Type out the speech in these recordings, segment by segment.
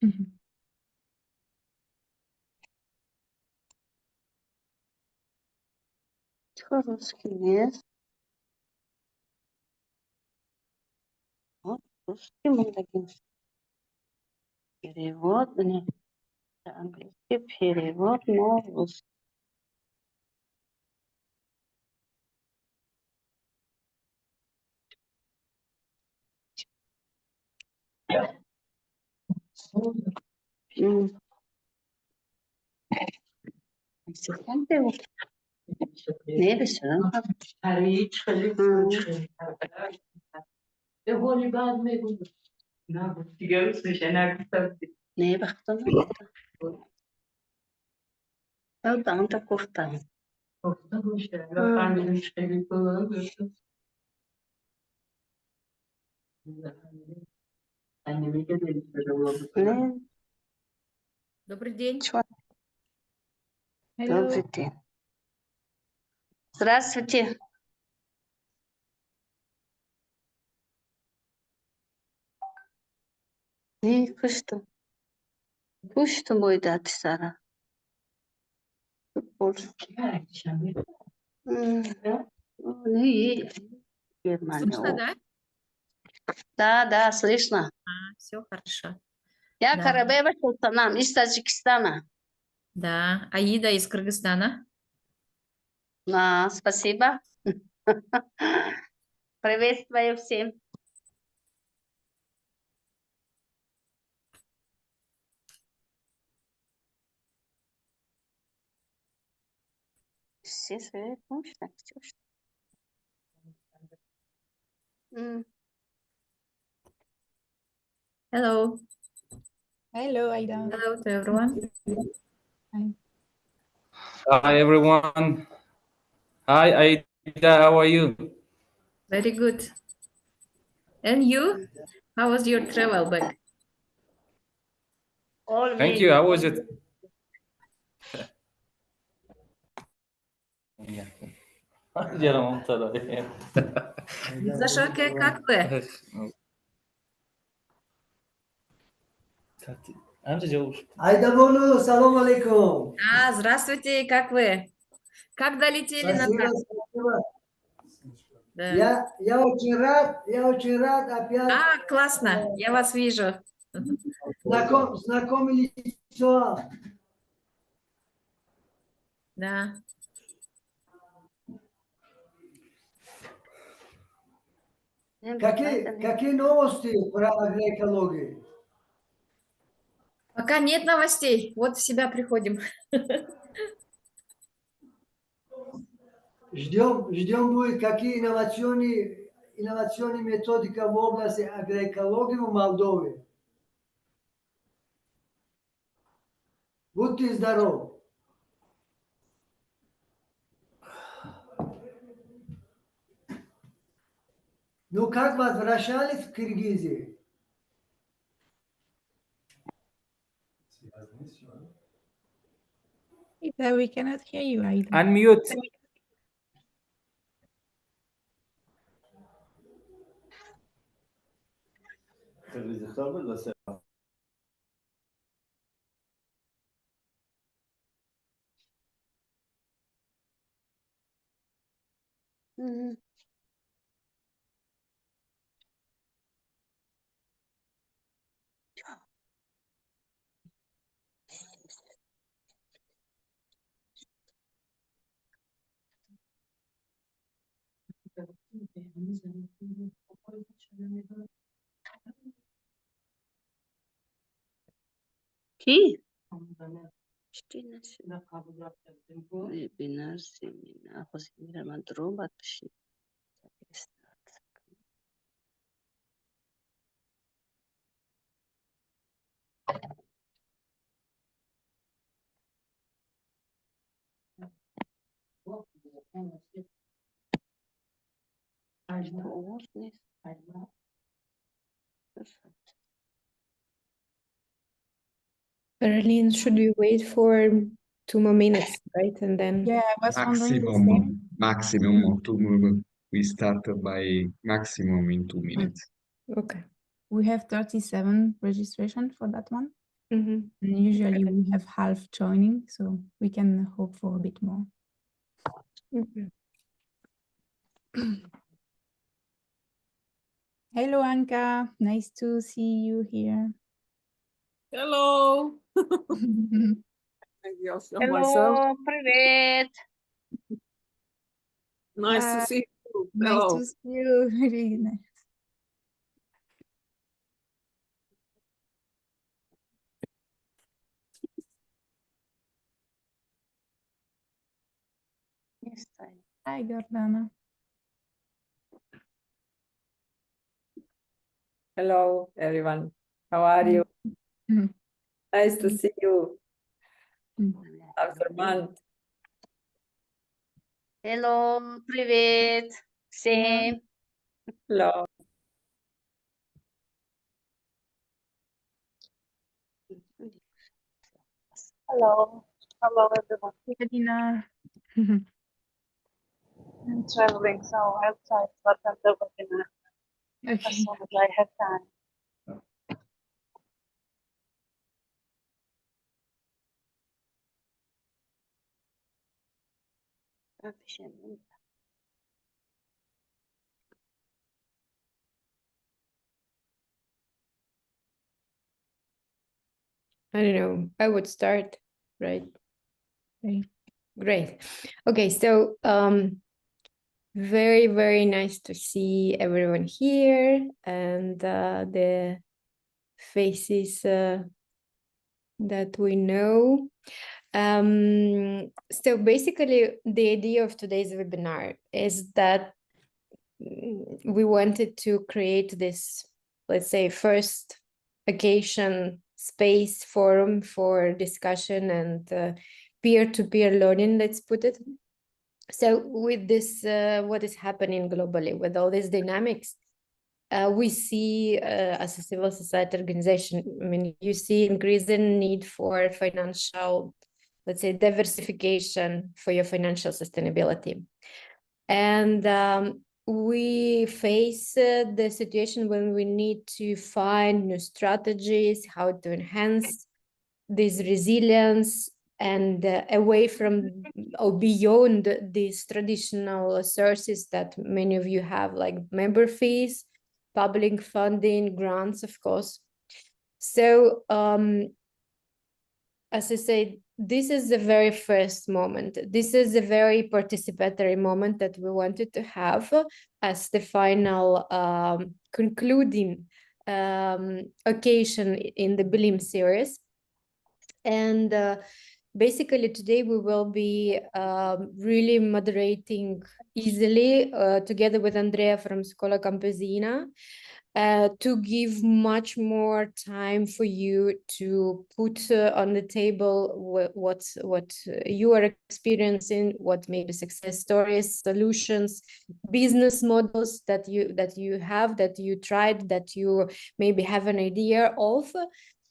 Мгм. Русский нет. Вот русский мы таким перевод, не, английский перевод на русский. Assistente, neydi sen? Neye baktın? Ben de kurtarım. Ne? Добрый день. Добрый день. Здравствуйте. Ne kuştu? Kuştu muydu Atisara? Spor. Ne iyi. Слышно, да? Да, слышно. Все хорошо. Я Да. Карабева Султанам из Таджикистана. Да, Аида из Кыргызстана. Спасибо. Приветствую всем. Все свои кушать, Ксюша. Hello. Hello, Aida. Hello to everyone. Hi everyone. Hi Aida, how are you? Very good. And you? How was your travel back? Thank you. How was it? Сашоке, как вы? Айда Бону, салам алейкум. Здравствуйте, как вы? Как долетели назад? Спасибо. Да. Я очень рад опять. Классно, я вас вижу. Знакомый лицо. Да. Какие новости про агроэкологию? Пока нет новостей, вот в себя приходим. Ждем будет какие инновационные методики в области агроэкологии в Молдове. Будьте здоровы. Ну как возвращались в Киргизию? Aida, we cannot hear you, Aida. Unmute. Ki? Webinar, seminar, خواستیم من درو باید بشید. Caroline, should we wait for 2 more minutes, right? And then Yeah, I was wondering the same. Maximum of 2 minutes. We start by maximum in 2 minutes. Okay. We have 37 registration for that one. Mhm. And usually we have half joining, so we can hope for a bit more. Mhm. Hello, Anka. Nice to see you here. Hello. Maybe I'll show myself. Hello, привет. Nice to see you. Nice Hello. to see you. Really nice. Yes, I- Hi, Gordana. Hello, everyone. How are you? Mhm. Nice to see you Mm. after a month. Hello, привет. Всем. Hello. Hello. Hello, everyone. Katina. I'm traveling, so outside, but I'm working as Okay. soon as I have time. I don't know. I would start, right? Okay. Great. Okay, so very, very nice to see everyone here and the faces that we know. So basically, the idea of today's webinar is that we wanted to create this, let's say, first occasion space forum for discussion and peer-to-peer learning, let's put it. So with this, what is happening globally, with all these dynamics, we see as a civil society organization, I mean, you see increasing need for financial, let's say, diversification for your financial sustainability. And we face the situation when we need to find new strategies, how to enhance this resilience and away from or beyond these traditional sources that many of you have, like member fees, public funding, grants, of course. So as I said, this is the very first moment. This is a very participatory moment that we wanted to have as the final concluding occasion in the Bilim series. And basically today we will be really moderating easily together with Andrea from Scuola Campesina to give much more time for you to put on the table what you are experiencing, what may be success stories, solutions, business models that you have, that you tried, that you maybe have an idea of,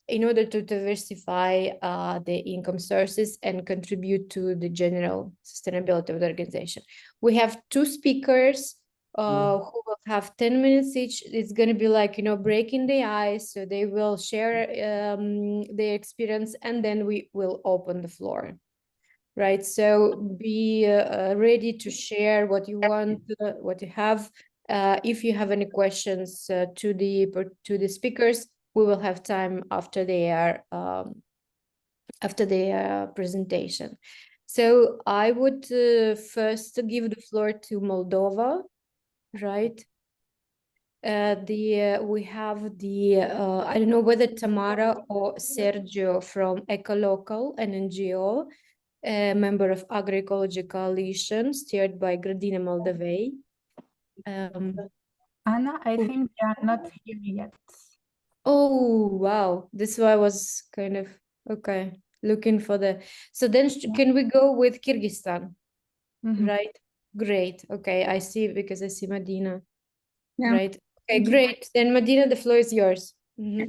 in order to diversify the income sources and contribute to the general sustainability of the organization. We have two speakers who will have 10 minutes each. It's going to be like, breaking the ice. So they will share their experience and then we will open the floor. Right. So be ready to share what you want, what you have. If you have any questions to the speakers, we will have time after their presentation. So I would first give the floor to Moldova, right? We have the I don't know whether Tamara or Sergio from EcoLocal, an NGO, a member of Agroecology Coalition, steered by Gradina Moldovei. Anna, I think they are not here yet. Oh, wow. This is why I was kind of, okay, looking for the... So then can we go with Kyrgyzstan? Right? Great. Okay, I see, because I see Medina. Yeah. Right. Okay, Thank you. great. Then Medina, the floor is yours. Yeah,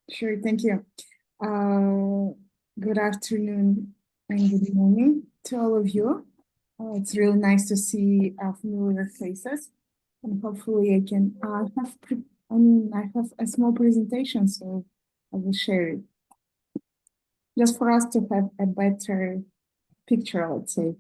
sure. Thank you. Good afternoon and good morning to all of you. It's really nice to see familiar faces, and hopefully I can I have a small presentation, so I will share it. just for us to have a better picture, let's say.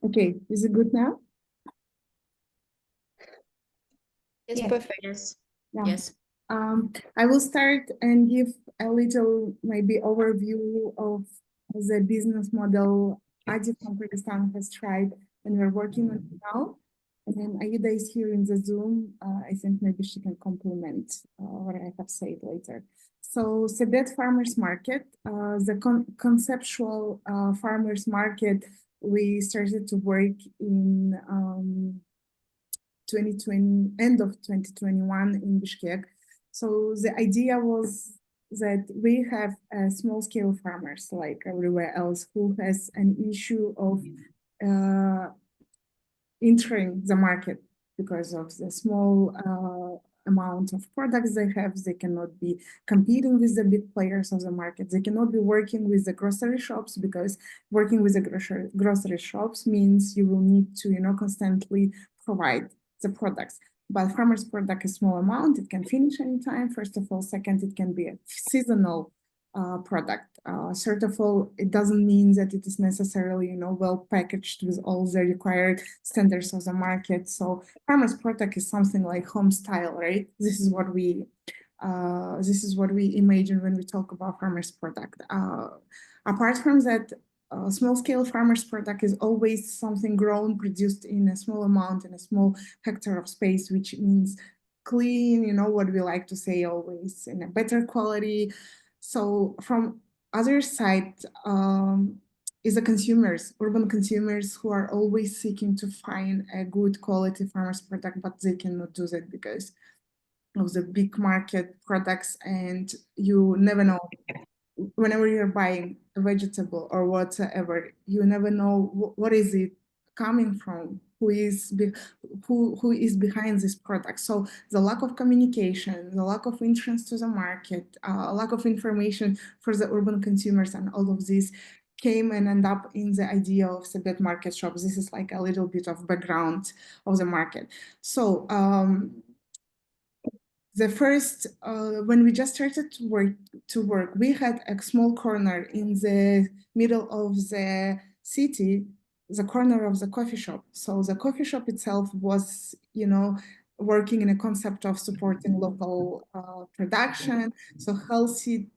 Okay, is it good now? Yes, Yeah. perfect. Yes. Yeah. Yes. I will start and give a little maybe overview of the business model Adi from Kyrgyzstan has tried and we're working on it now. And then Aida is here in the Zoom. I think maybe she can complement what I have said later. So Sebet Farmers Market, the conceptual farmers market, we started to work in 2020, end of 2021 in Bishkek. So the idea was that we have small scale farmers like everywhere else who has an issue of entering the market because of the small amount of products they have. They cannot be competing with the big players of the market. They cannot be working with the grocery shops because working with the grocery shops means you will need to, constantly provide the products. But farmer's product is small amount. It can finish anytime, first of all. Second, it can be a seasonal product. Third of all, it doesn't mean that it is necessarily, well packaged with all the required standards of the market. So farmer's product is something like home style, right? This is what we imagine when we talk about farmer's product. Apart from that, small-scale farmers' product is always something grown, produced in a small amount, in a small hectare of space, which means clean, what we like to say always, in a better quality. So from other side is the consumers, urban consumers who are always seeking to find a good quality farmers' product, but they cannot do that because of the big market products, and you never know. Whenever you're buying a vegetable or whatever, you never know what is it coming from, who is behind this product. So the lack of communication, the lack of entrance to the market, lack of information for the urban consumers, and all of this came and end up in the idea of Sebet market shops. This is like a little bit of background of the market. So the first, when we just started to work, we had a small corner in the middle of the city, the corner of the coffee shop. So the coffee shop itself was, working in a concept of supporting local production, so healthy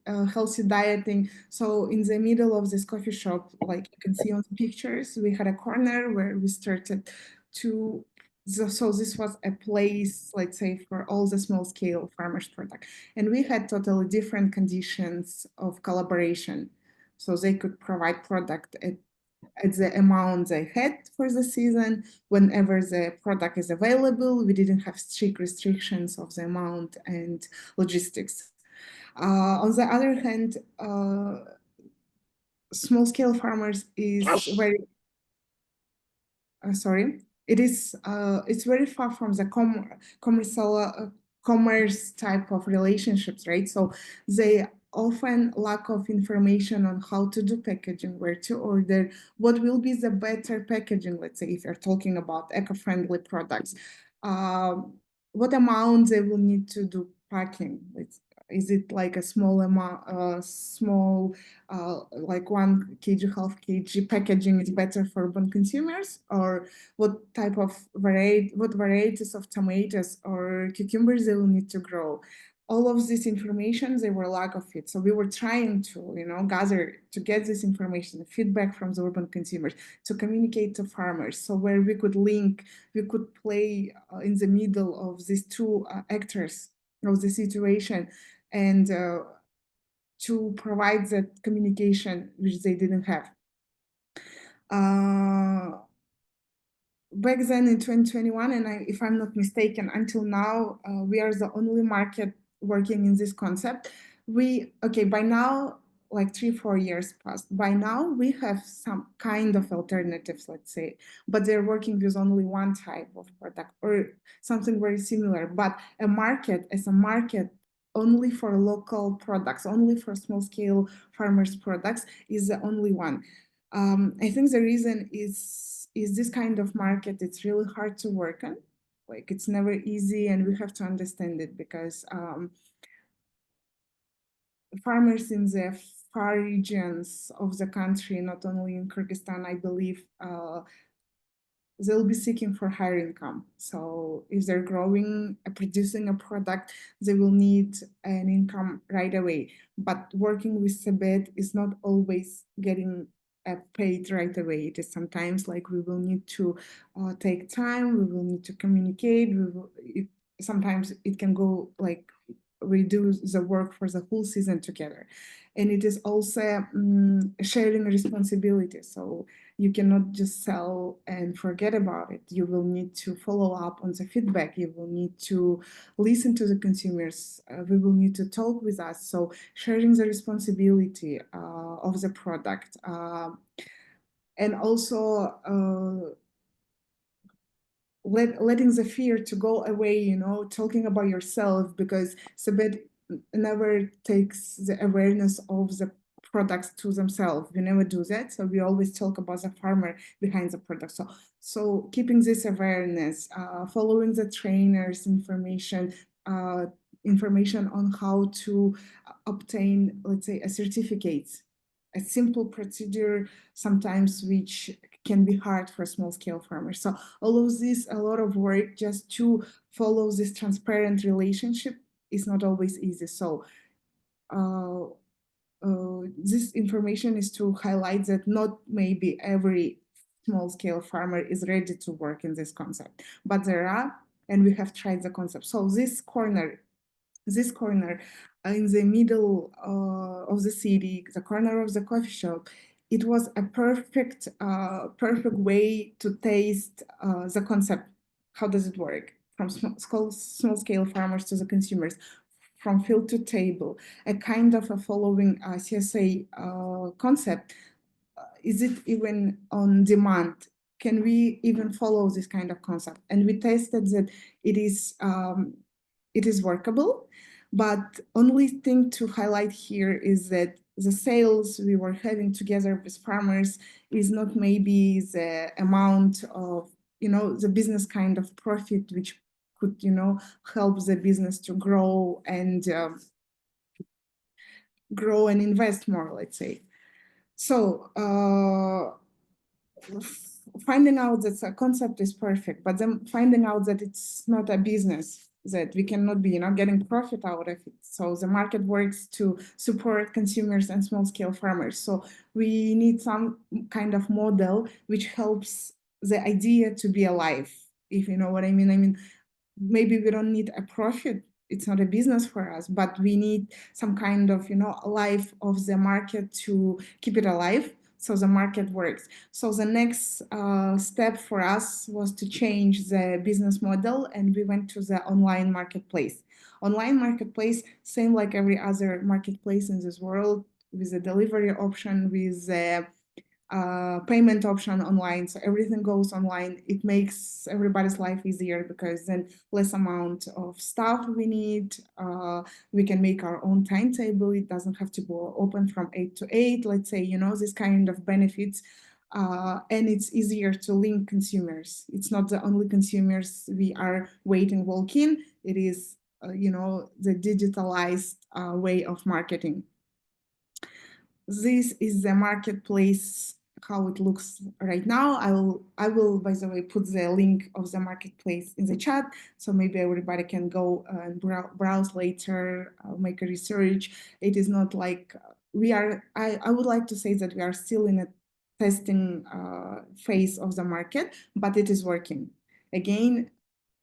dieting. So in the middle of this coffee shop, like you can see on the pictures, we had a corner where we started to. So this was a place, let's say, for all the small-scale farmers' product. And we had totally different conditions of collaboration. So they could provide product at the amount they had for the season, whenever the product is available. We didn't have strict restrictions of the amount and logistics. On the other hand, small-scale farmers is very, sorry. It's very far from the commerce type of relationships, right? So they often lack of information on how to do packaging, where to order, what will be the better packaging, let's say, if you're talking about eco-friendly products, what amount they will need to do packing. Is it like a small amount, like 1 kg, half kg packaging is better for urban consumers, or what type of what varieties of tomatoes or cucumbers they will need to grow? All of this information, they were lack of it. So we were trying to, gather to get this information, feedback from the urban consumers, to communicate to farmers. So where we could link, we could play in the middle of these two actors of the situation, and to provide that communication which they didn't have. Back then in 2021, and if I'm not mistaken, until now, we are the only market working in this concept. By now, like 3-4 years passed. By now, we have some kind of alternatives, let's say, but they're working with only one type of product or something very similar. But a market as a market only for local products, only for small-scale farmers' products is the only one. I think the reason is is this kind of market. It's really hard to work on. Like it's never easy, and we have to understand it because farmers in the far regions of the country, not only in Kyrgyzstan, I believe, they'll be seeking for higher income. So if they're growing, producing a product, they will need an income right away. But working with Sebed is not always getting paid right away. It is sometimes like we will need to take time, we will need to communicate, sometimes it can go like we do the work for the whole season together. And it is also sharing responsibility. So you cannot just sell and forget about it. You will need to follow up on the feedback. You will need to listen to the consumers. We will need to talk with us. So sharing the responsibility of the product. And also letting the fear to go away, you know, talking about yourself, because Sebed never takes the awareness of the products to themselves. We never do that. So we always talk about the farmer behind the product. So keeping this awareness, following the trainers' information on how to obtain, let's say, a certificate, a simple procedure sometimes which can be hard for small scale farmers. So all of this, a lot of work just to follow this transparent relationship is not always easy. So this information is to highlight that not maybe every small scale farmer is ready to work in this concept, but there are, and we have tried the concept. So this corner in the middle of the city, the corner of the coffee shop, it was a perfect way to taste the concept. How does it work? From small scale farmers to the consumers, from field to table, a kind of a following CSA concept. Is it even on demand? Can we even follow this kind of concept? And we tested that it is workable, but only thing to highlight here is that the sales we were having together with farmers is not maybe the amount of, you know, the business kind of profit which could, you know, help the business to grow and invest more, let's say. So finding out that the concept is perfect, but then finding out that it's not a business, that we cannot be, you know, getting profit out of it. So the market works to support consumers and small scale farmers. So we need some kind of model which helps the idea to be alive, if you know what I mean. I mean, maybe we don't need a profit. It's not a business for us, but we need some kind of, you know, life of the market to keep it alive. So the market works. So the next step for us was to change the business model, and we went to the online marketplace. Online marketplace, same like every other marketplace in this world, with a delivery option, with a payment option online. So everything goes online. It makes everybody's life easier because then less amount of stuff we need. We can make our own timetable. It doesn't have to go open from 8 to 8, let's say, you know, this kind of benefits. And it's easier to link consumers. It's not the only consumers we are waiting walk in. It is, you know, the digitalized way of marketing. This is the marketplace, how it looks right now. I will, by the way, put the link of the marketplace in the chat, so maybe everybody can go and browse later, make a research. It is not like we are, I would like to say that we are still in a testing phase of the market, but it is working. Again,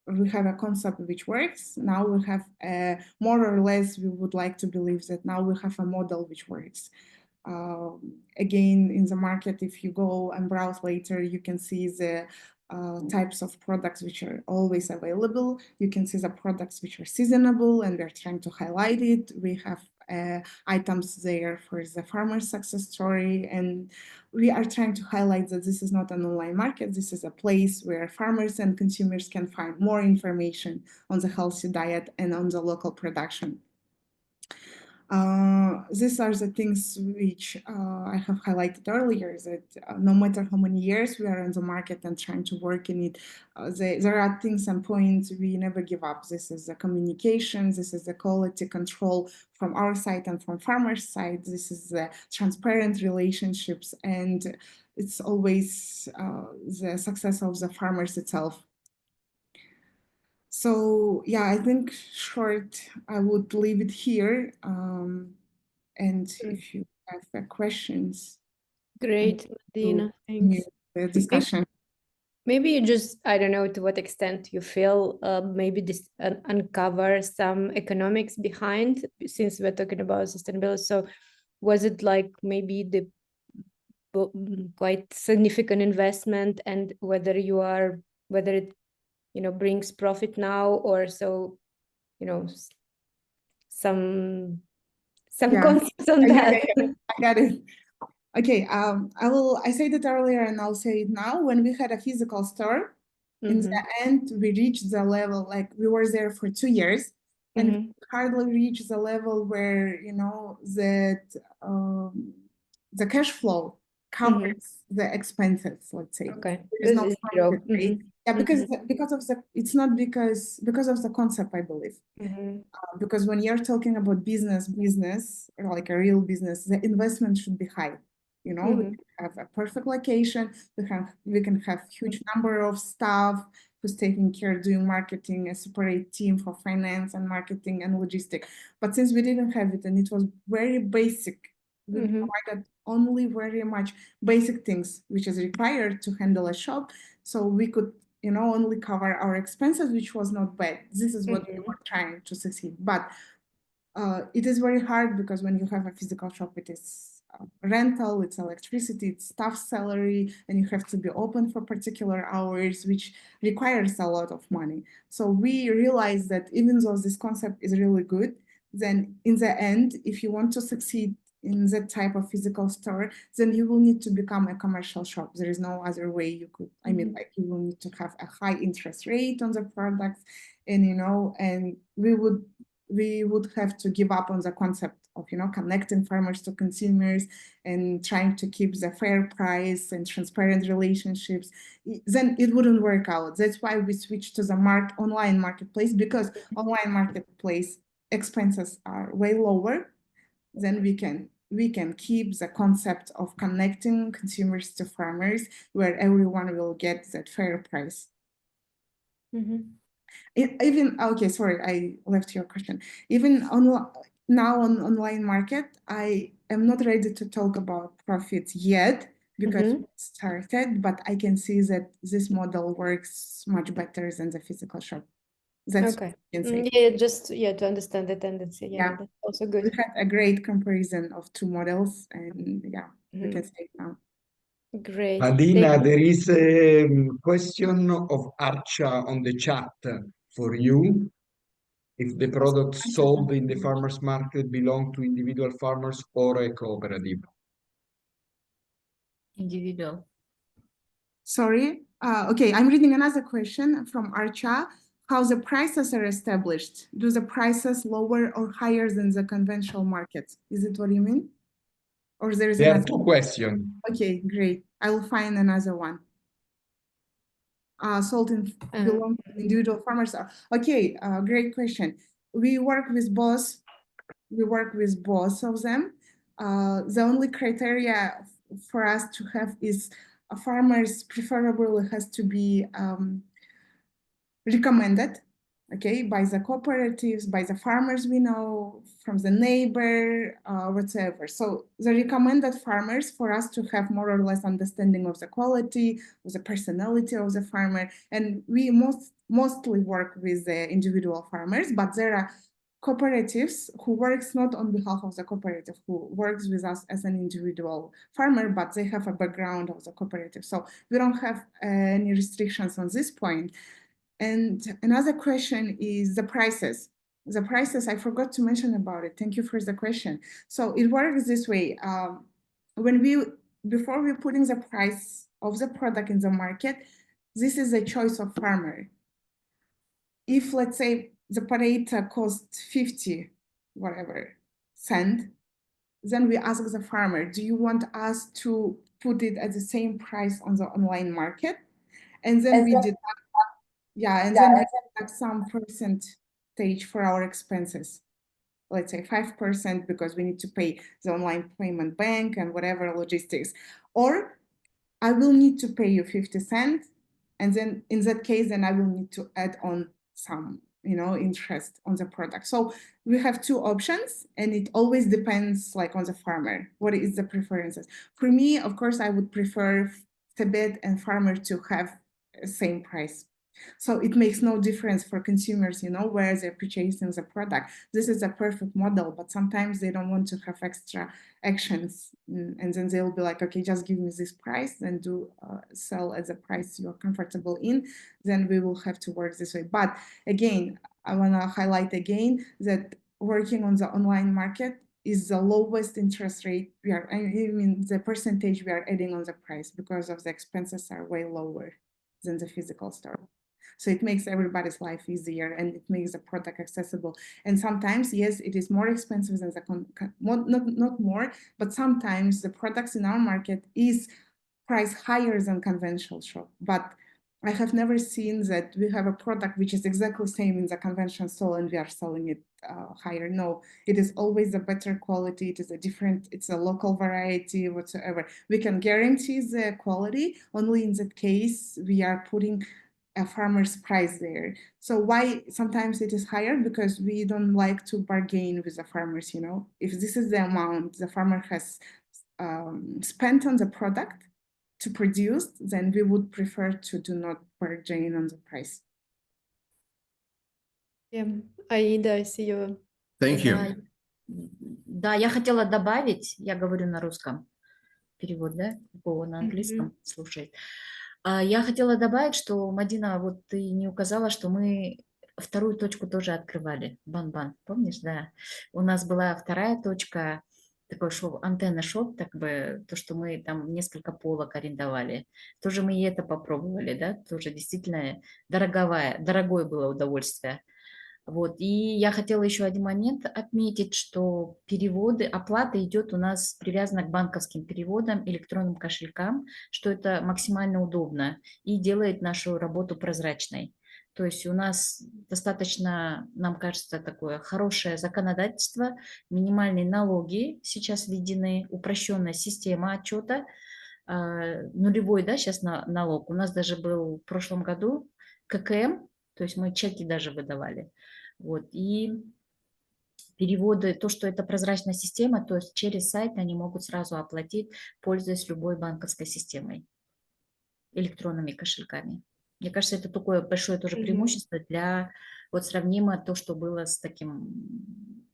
we have a concept which works. Now we have more or less, we would like to believe that now we have a model which works. Again, in the market, if you go and browse later, you can see the types of products which are always available. You can see the products which are seasonable, and we're trying to highlight it. We have items there for the farmer's success story, and we are trying to highlight that this is not an online market. This is a place where farmers and consumers can find more information on the healthy diet and on the local production. These are the things which I have highlighted earlier, that no matter how many years we are in the market and trying to work in it, there are things and points we never give up. This is the communication, this is the quality control from our side and from farmers' side, this is the transparent relationships, and it's always the success of the farmers itself. So yeah, I think short, I would leave it here. And if you have questions, Great, Dina, thanks. the discussion. Maybe you just, I don't know to what extent you feel maybe this uncover some economics behind, since we're talking about sustainability. So was it like maybe the quite significant investment, and whether it, you know, brings profit now, or so, you know, some Yeah. concepts on that. I got it. Okay, I said it earlier and I'll say it now. When we had a physical store, in the end, we reached the level, like we were there for 2 years, and we hardly reached the level where, you know, that the cash flow covers the expenses, let's say. Okay. There's no profit, right? Yeah, because it's not because of the concept, I believe. Because when you're talking about business, or like a real business, the investment should be high. You know, we have a perfect location. We can have huge number of staff who's taking care, doing marketing, a separate team for finance and marketing and logistics. But since we didn't have it and it was very basic, we provided only very much basic things which is required to handle a shop. So we could, you know, only cover our expenses, which was not bad. This is what we were trying to succeed. But it is very hard because when you have a physical shop, it is rental, it's electricity, it's staff salary, and you have to be open for particular hours, which requires a lot of money. So we realized that even though this concept is really good, then in the end, if you want to succeed in that type of physical store, then you will need to become a commercial shop. There is no other way you could, I mean, like you will need to have a high interest rate on the products, and, you know, and we would have to give up on the concept of, you know, connecting farmers to consumers and trying to keep the fair price and transparent relationships. Then it wouldn't work out. That's why we switched to the online marketplace, because online marketplace expenses are way lower. Then we can keep the concept of connecting consumers to farmers, where everyone will get that fair price. Even, okay, sorry, I left your question. Even now on online market, I am not ready to talk about profits yet because we started, but I can see that this model works much better than the physical shop. That's okay. What I can say. Yeah, just to understand the tendency. Yeah, that's also good. We had a great comparison of two models, and we can say it now. Great. Adina, there is a question of Archa on the chat for you. If the products sold in the farmers market belong to individual farmers or a cooperative? Individual. Sorry. Okay, I'm reading another question from Archa. How the prices are established? Do the prices lower or higher than the conventional market? Is it what you mean? Or there is There are another? two questions. Okay, great. I will find another one. Sold in belong to individual farmers. Okay, great question. We work with both. We work with both of them. The only criteria for us to have is farmers preferably has to be recommended, okay, by the cooperatives, by the farmers we know, from the neighbor, whatever. So the recommended farmers for us to have more or less understanding of the quality, of the personality of the farmer. And we mostly work with the individual farmers, but there are cooperatives who works not on behalf of the cooperative, who works with us as an individual farmer, but they have a background of the cooperative. So we don't have any restrictions on this point. And another question is the prices. The prices, I forgot to mention about it. Thank you for the question. So it works this way. Before we're putting the price of the product in the market, this is a choice of farmer. If, let's say, the potato costs 50, whatever, cent, then we ask the farmer, do you want us to put it at the same price on the online market? And then we deduct, and then we deduct some percentage for our expenses. Let's say 5% because we need to pay the online payment bank and whatever logistics. Or I will need to pay you 50 cents. And then in that case, then I will need to add on some, interest on the product. So we have two options, and it always depends like on the farmer. What is the preferences? For me, of course, I would prefer Tibet and farmer to have the same price. So it makes no difference for consumers, where they're purchasing the product. This is a perfect model, but sometimes they don't want to have extra actions. And then they'll be like, okay, just give me this price and do sell at the price you're comfortable in. Then we will have to work this way. But again, I want to highlight again that working on the online market is the lowest interest rate the percentage we are adding on the price because of the expenses are way lower than the physical store. So it makes everybody's life easier and it makes the product accessible. And sometimes, yes, it is more expensive than not more, but sometimes the products in our market is priced higher than conventional shop. But I have never seen that we have a product which is exactly the same in the conventional store and we are selling it higher. No, it is always a better quality. It is it's a local variety whatsoever. We can guarantee the quality only in that case we are putting a farmer's price there. So why sometimes it is higher? Because we don't like to bargain with the farmers, If this is the amount the farmer has spent on the product to produce, then we would prefer to do not bargain on the price. Yeah, Aida, I see you. Thank you. Да, я хотела добавить, я говорю на русском, перевод, да, Вова на английском слушает. Я хотела добавить, что, Мадина, вот ты не указала, что мы вторую точку тоже открывали, Бан-Бан, помнишь, да? У нас была вторая точка, такой шоу, антенна-шоп, так бы, то, что мы там несколько полок арендовали. Тоже мы и это попробовали, да, тоже действительно дорогое было удовольствие. Вот. И я хотела еще один момент отметить, что переводы, оплата идет у нас привязана к банковским переводам, электронным кошелькам, что это максимально удобно и делает нашу работу прозрачной. То есть у нас достаточно, нам кажется, такое хорошее законодательство, минимальные налоги сейчас введены, упрощенная система отчета, нулевой, да, сейчас налог. У нас даже был в прошлом году ККМ, то есть мы чеки даже выдавали. Вот. И переводы, то, что это прозрачная система, то есть через сайт они могут сразу оплатить, пользуясь любой банковской системой, электронными кошельками. Мне кажется, это такое большое тоже преимущество для, вот сравнимо то, что было с таким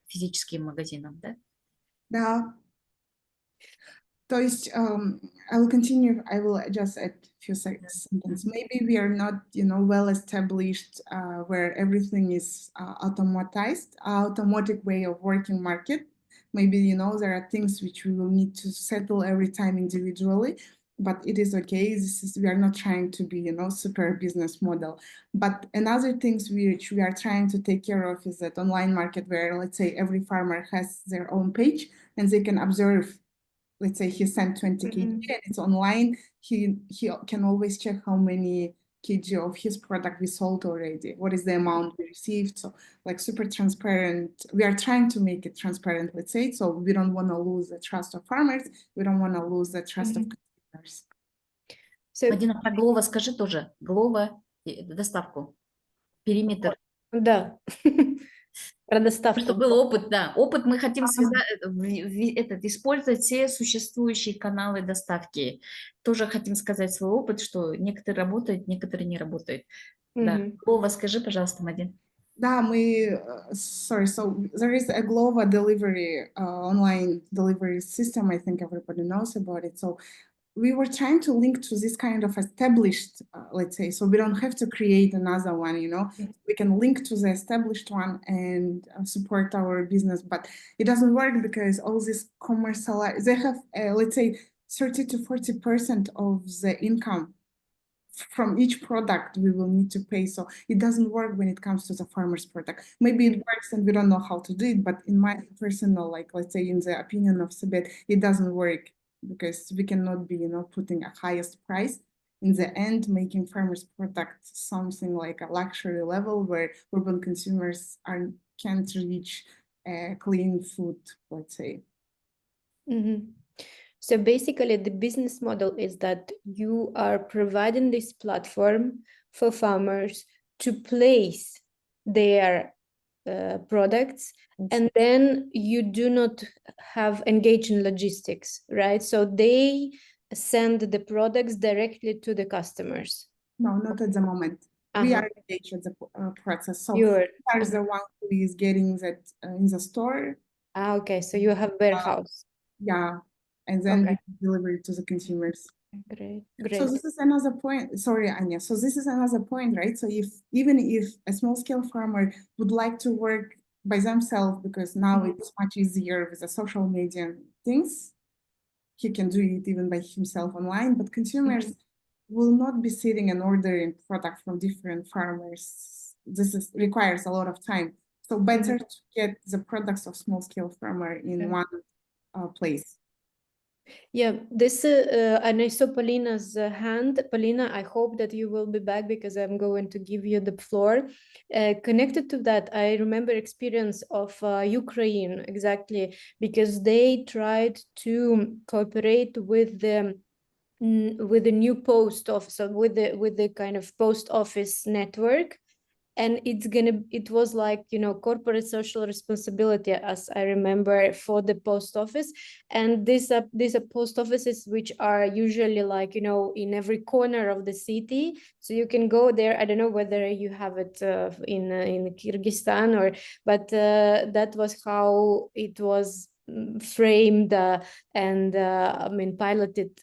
физическим магазином, да? Да. То есть, I will continue. I will just add a few sentences. Maybe we are not, well established where everything is automatic way of working market. Maybe, there are things which we will need to settle every time individually, but it is okay. We are not trying to be, super business model. But another things which we are trying to take care of is that online market where, let's say, every farmer has their own page and they can observe. Let's say he sent 20 kg and it's online. He can always check how many kg of his product we sold already. What is the amount we received? So like super transparent. We are trying to make it transparent, let's say. So we don't want to lose the trust of farmers. We don't want to lose the trust of consumers. So, Мадина, про Глова скажи тоже. Глова, доставку, периметр. Да. Про доставку. Чтобы был опыт, да. Опыт мы хотим использовать все существующие каналы доставки. Тоже хотим сказать свой опыт, что некоторые работают, некоторые не работают. Да. Глова, скажи, пожалуйста, Мадин. Да, sorry, so there is a Glova delivery, online delivery system. I think everybody knows about it. So we were trying to link to this kind of established, let's say, so we don't have to create another one, we can link to the established one and support our business, but it doesn't work because all these commercial, they have, let's say, 30 to 40% of the income from each product we will need to pay. So it doesn't work when it comes to the farmer's product. Maybe it works and we don't know how to do it, but in my personal, like, let's say in the opinion of Sabet, it doesn't work because we cannot be, putting a highest price. In the end, making farmers' product something like a luxury level where urban consumers can't reach clean food, let's say. Mm-hmm. So basically, the business model is that you are providing this platform for farmers to place their products, and then you do not have engage in logistics, right? So they send the products directly to the customers. No, not at the moment. We are engaged in the process. So we are the one who is getting that in the store. Okay, so you have warehouse. Yeah, and then we deliver it to the consumers. Great. So this is another point. Sorry, Anya. So this is another point, right? So even if a small scale farmer would like to work by themselves, because now it's much easier with the social media things, he can do it even by himself online, but consumers will not be sitting and ordering product from different farmers. This requires a lot of time. So better to get the products of small scale farmer in one place. Yeah, this and I saw Polina's hand. Polina, I hope that you will be back because I'm going to give you the floor. Connected to that, I remember experience of Ukraine, exactly, because they tried to cooperate with the new post office, so with the kind of post office network. And it was like, corporate social responsibility, as I remember, for the post office. And these are post offices which are usually like, in every corner of the city. So you can go there. I don't know whether you have it in Kyrgyzstan but that was how it was framed and I mean, piloted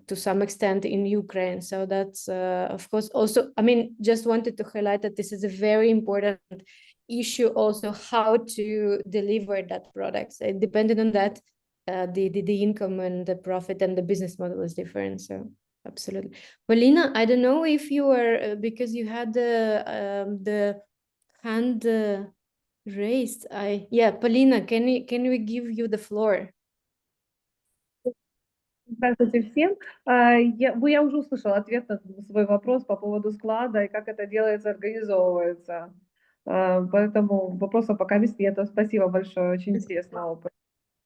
to some extent in Ukraine. So that's, of course, also, I mean, just wanted to highlight that this is a very important issue also, how to deliver that product. So depending on that, the income and the profit and the business model is different. So absolutely. Polina, I don't know if you were, because you had the hand raised. Yeah, Polina, can we give you the floor? Здравствуйте всем. Я уже услышала ответ на свой вопрос по поводу склада и как это делается, организовывается. Поэтому вопросов пока нет. Спасибо большое, очень интересный опыт.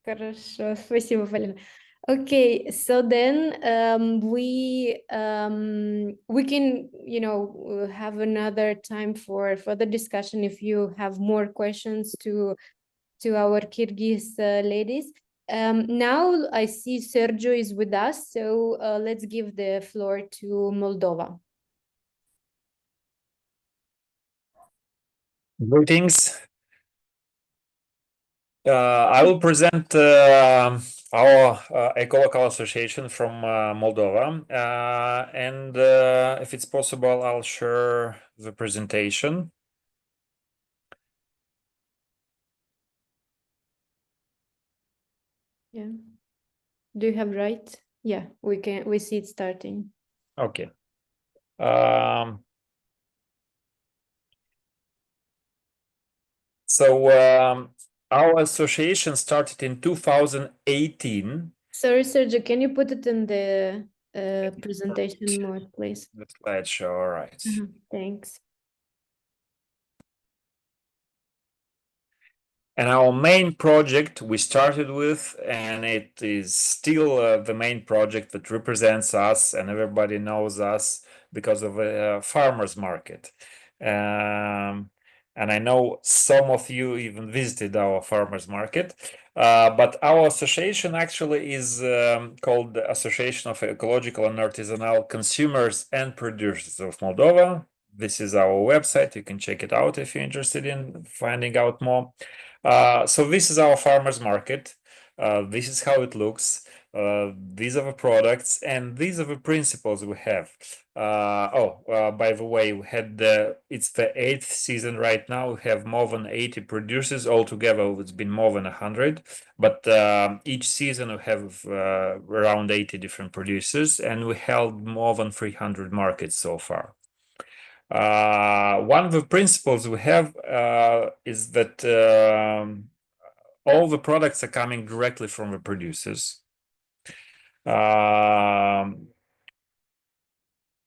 Хорошо, спасибо, Полина. Okay, so then we can, have another time for further discussion if you have more questions to our Kyrgyz ladies. Now I see Sergio is with us, so let's give the floor to Moldova. Greetings. I will present our EcoLocal association from Moldova, and if it's possible, I'll share the presentation. Yeah. Do you have right? Yeah, we see it starting. Okay. So our association started in 2018. Sorry, Sergio, can you put it in the presentation mode, please? The slideshow, all right. Thanks. And our main project we started with, and it is still the main project that represents us, and everybody knows us because of a farmers market. And I know some of you even visited our farmers market, but our association actually is called the Association of Ecological and Artisanal Consumers and Producers of Moldova. This is our website. You can check it out if you're interested in finding out more. So this is our farmers market. This is how it looks. These are the products, and these are the principles we have. By the way, we had it's the 8th season right now. We have more than 80 producers altogether. It's been more than 100, but each season we have around 80 different producers, and we held more than 300 markets so far. One of the principles we have is that all the products are coming directly from the producers.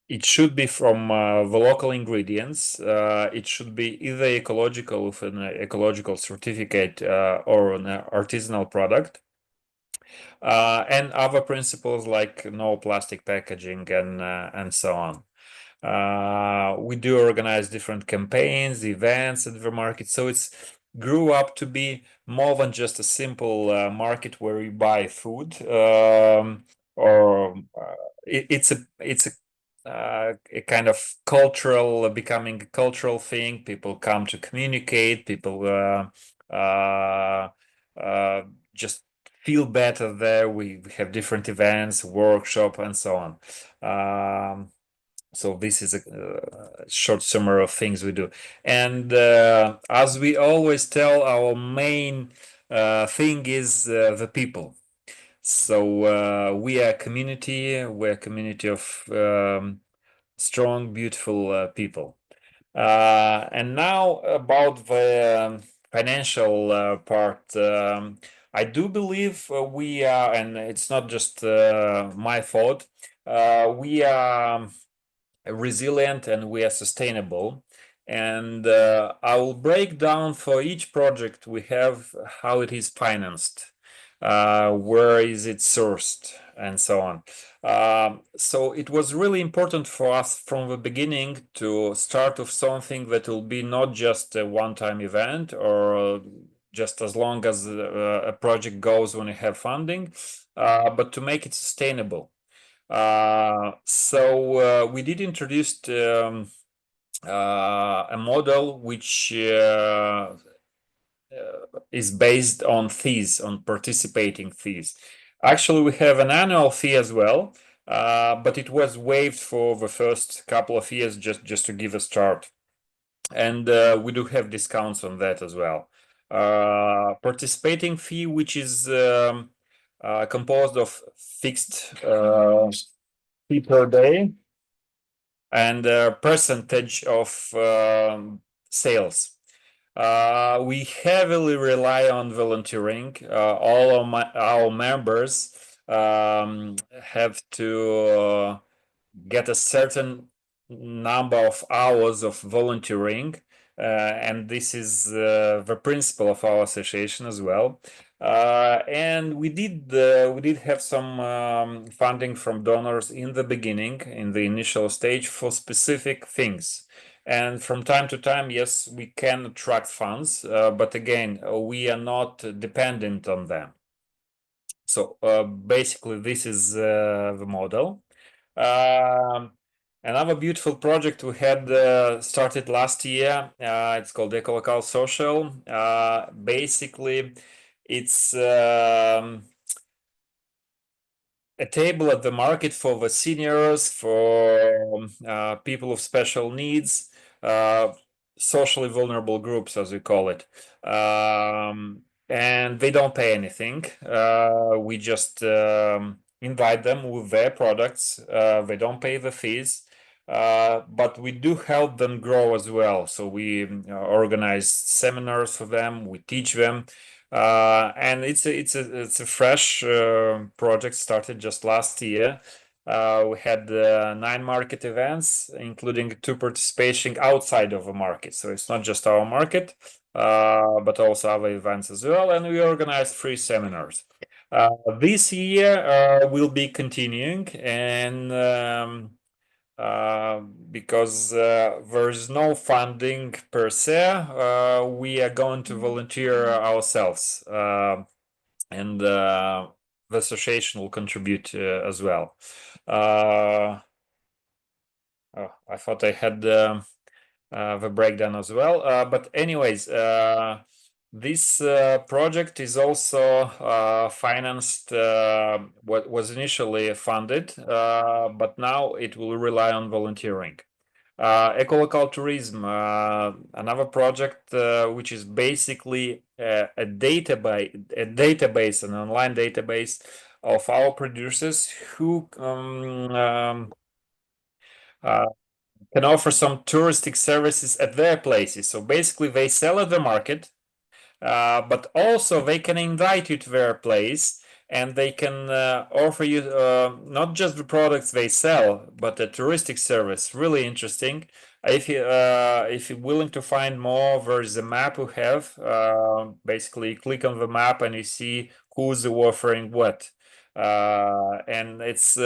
It should be from the local ingredients. It should be either ecological with an ecological certificate or an artisanal product. And other principles like no plastic packaging and so on. We do organize different campaigns, events at the market, so it's grew up to be more than just a simple market where you buy food, or it's a kind of cultural, becoming a cultural thing. People come to communicate. People just feel better there. We have different events, workshop, and so on. So this is a short summary of things we do. And as we always tell, our main thing is the people. So we are a community. We're a community of strong, beautiful people. And now about the financial part. I do believe we are, and it's not just my thought, we are resilient and we are sustainable. And I will break down for each project we have how it is financed, where is it sourced, and so on. So it was really important for us from the beginning to start with something that will be not just a one-time event or just as long as a project goes when you have funding, but to make it sustainable. So we did introduce a model which is based on fees, on participating fees. Actually, we have an annual fee as well, but it was waived for the first couple of years just to give a start. And we do have discounts on that as well. Participating fee, which is composed of fixed fee per day and a percentage of sales. We heavily rely on volunteering. All of our members have to get a certain number of hours of volunteering, and this is the principle of our association as well. And we did have some funding from donors in the beginning, in the initial stage, for specific things. And from time to time, yes, we can attract funds, but again, we are not dependent on them. So basically, this is the model. Another beautiful project we had started last year. It's called EcoLocal Social. Basically, it's a table at the market for the seniors, for people of special needs, socially vulnerable groups, as we call it. And they don't pay anything. We just invite them with their products. They don't pay the fees. But we do help them grow as well. So we organize seminars for them. We teach them, and it's a fresh project started just last year. We had 9 market events, including 2 participating outside of a market. So it's not just our market, but also other events as well. And we organized 3 seminars. This year we'll be continuing, and because there is no funding per se, we are going to volunteer ourselves, and the association will contribute as well. Oh, I thought I had the breakdown as well, but anyways, this project is also financed what was initially funded, but now it will rely on volunteering. EcoLocal Tourism, another project which is basically a database, an online database of our producers who can offer some touristic services at their places. So basically, they sell at the market, but also they can invite you to their place, and they can offer you not just the products they sell, but a touristic service. Really interesting. If you're willing to find more, there is a map we have. Basically, you click on the map and you see who's offering what. And it's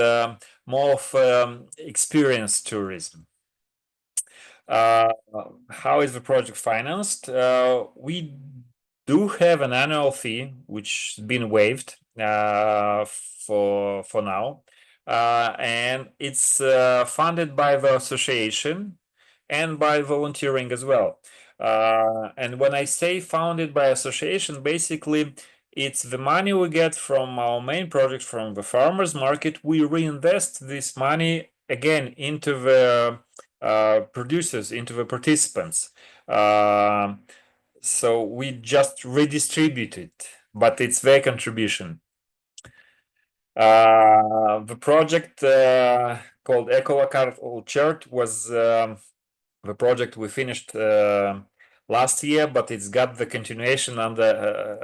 more of experience tourism. How is the project financed? We do have an annual fee which has been waived for now, and it's funded by the association and by volunteering as well. And when I say funded by association, basically it's the money we get from our main project, from the farmers market. We reinvest this money again into the producers, into the participants. So we just redistribute it, but it's their contribution. The project called EcoLocal Chart was the project we finished last year, but it's got the continuation under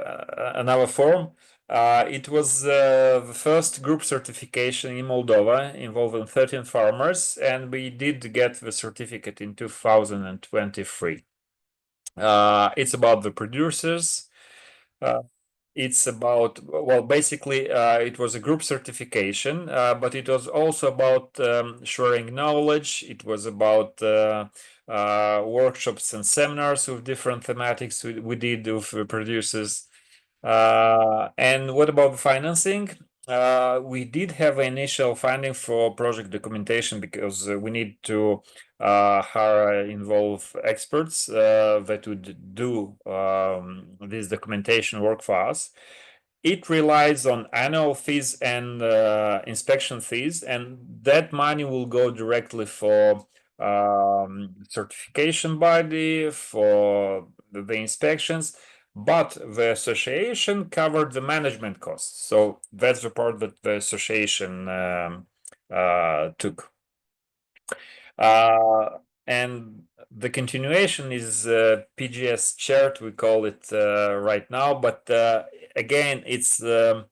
another form. It was the first group certification in Moldova involving 13 farmers, and we did get the certificate in 2023. It's about the producers. It's about, well, basically, it was a group certification, but it was also about sharing knowledge. It was about workshops and seminars with different thematics we did with the producers. And what about the financing? We did have initial funding for project documentation because we need to involve experts that would do this documentation work for us. It relies on annual fees and inspection fees, and that money will go directly for certification body, for the inspections, but the association covered the management costs. So that's the part that the association took. And the continuation is PGS chart, we call it right now, but again, it's the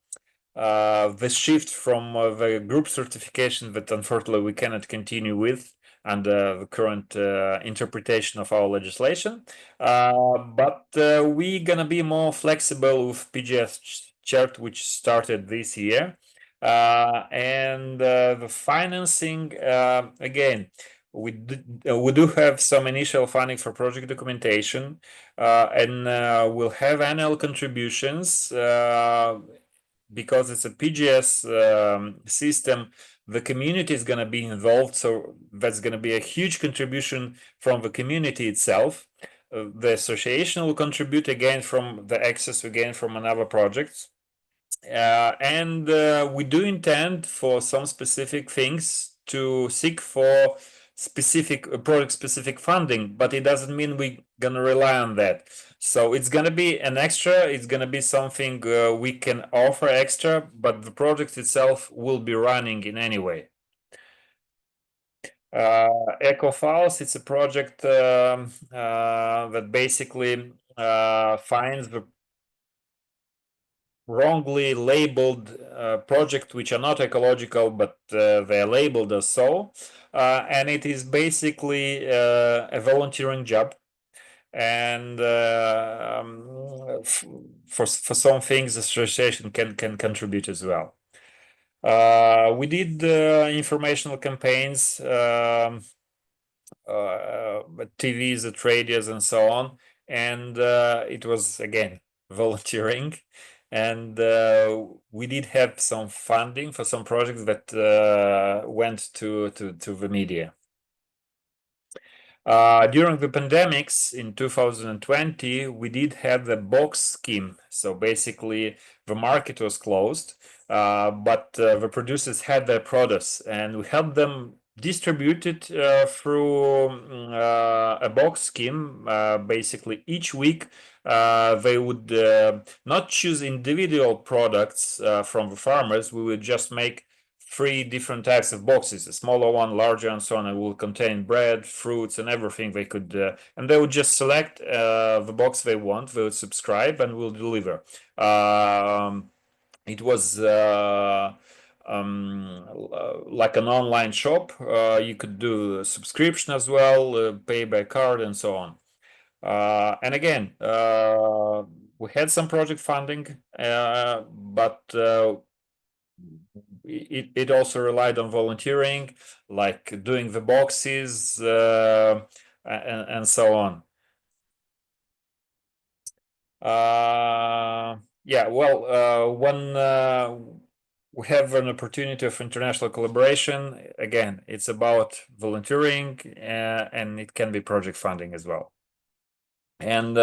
shift from the group certification that unfortunately we cannot continue with under the current interpretation of our legislation. But we're gonna be more flexible with PGS chart, which started this year. And the financing, again, we do have some initial funding for project documentation, and we'll have annual contributions because it's a PGS system. The community is going to be involved, so that's going to be a huge contribution from the community itself. The association will contribute again from the access we gain from another projects. And we do intend for some specific things to seek for specific project-specific funding, but it doesn't mean we're gonna rely on that. So it's gonna be an extra. It's gonna be something we can offer extra, but the project itself will be running in any way. EcoFiles, it's a project that basically finds the wrongly labeled project which are not ecological, but they are labeled as so, and it is basically a volunteering job, and for some things the association can contribute as well. We did informational campaigns, TVs, at radios, and so on, and it was again volunteering. And we did have some funding for some projects that went to the media. During the pandemics in 2020, we did have the box scheme. So basically, the market was closed, but the producers had their products, and we helped them distribute it through a box scheme. Basically, each week they would not choose individual products from the farmers. We would just make 3 different types of boxes, a smaller one, larger, and so on. It will contain bread, fruits, and everything they could. And they would just select the box they want. They would subscribe, and we'll deliver. It was like an online shop. You could do a subscription as well, pay by card, and so on. And again, we had some project funding, but it also relied on volunteering, like doing the boxes and so on. Yeah, well, when we have an opportunity of international collaboration, again, it's about volunteering and it can be project funding as well. And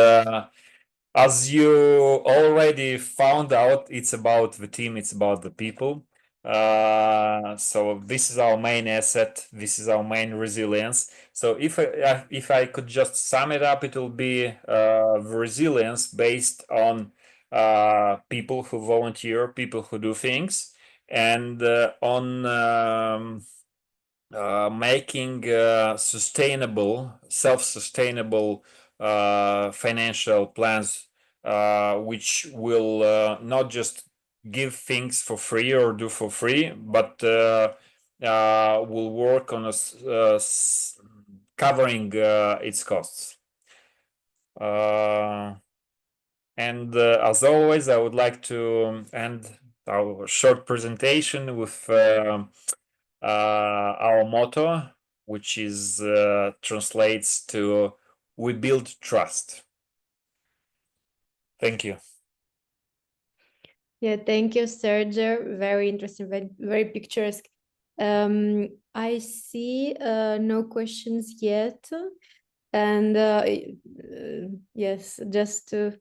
as you already found out, it's about the team, it's about the people. So this is our main asset, this is our main resilience. So if I could just sum it up, it will be the resilience based on people who volunteer, people who do things, and on making sustainable, self-sustainable financial plans, which will not just give things for free or do for free, but will work on covering its costs. And as always, I would like to end our short presentation with our motto, which is translates to "We build trust." Thank you. Yeah, thank you, Sergio. Very interesting, very picturesque. I see no questions yet. And yes, just to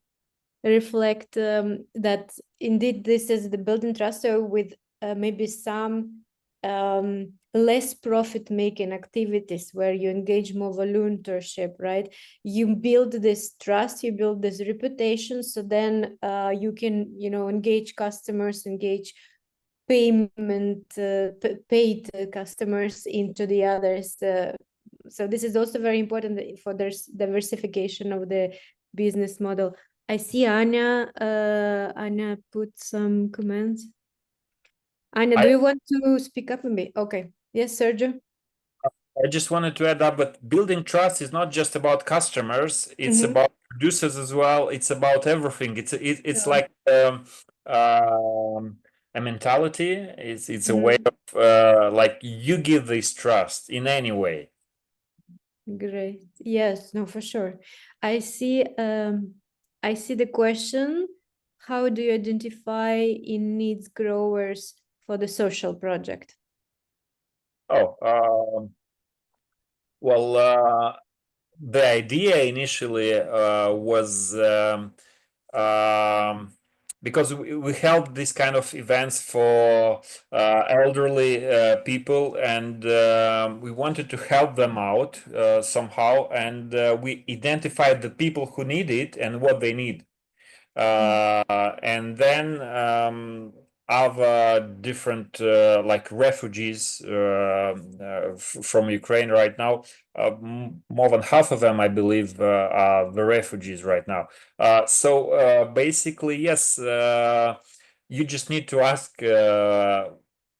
reflect that indeed this is the building trust. So with maybe some less profit-making activities where you engage more volunteership, right? You build this trust, you build this reputation, so then you can, engage customers, engage payment, paid customers into the others. So this is also very important for this diversification of the business model. I see Anya. Anya put some comments. Anya, do you want to speak up a bit? Okay. Yes, Sergio. I just wanted to add up, but building trust is not just about customers, it's about producers as well, it's about everything. It's like a mentality, it's a way of like you give this trust in any way. Great. Yes, no, for sure. I see the question, how do you identify in needs growers for the social project? Well, the idea initially was because we held these kind of events for elderly people, and we wanted to help them out somehow, and we identified the people who need it and what they need. And then other different like refugees from Ukraine right now, more than half of them, I believe, are the refugees right now. So basically, yes, you just need to ask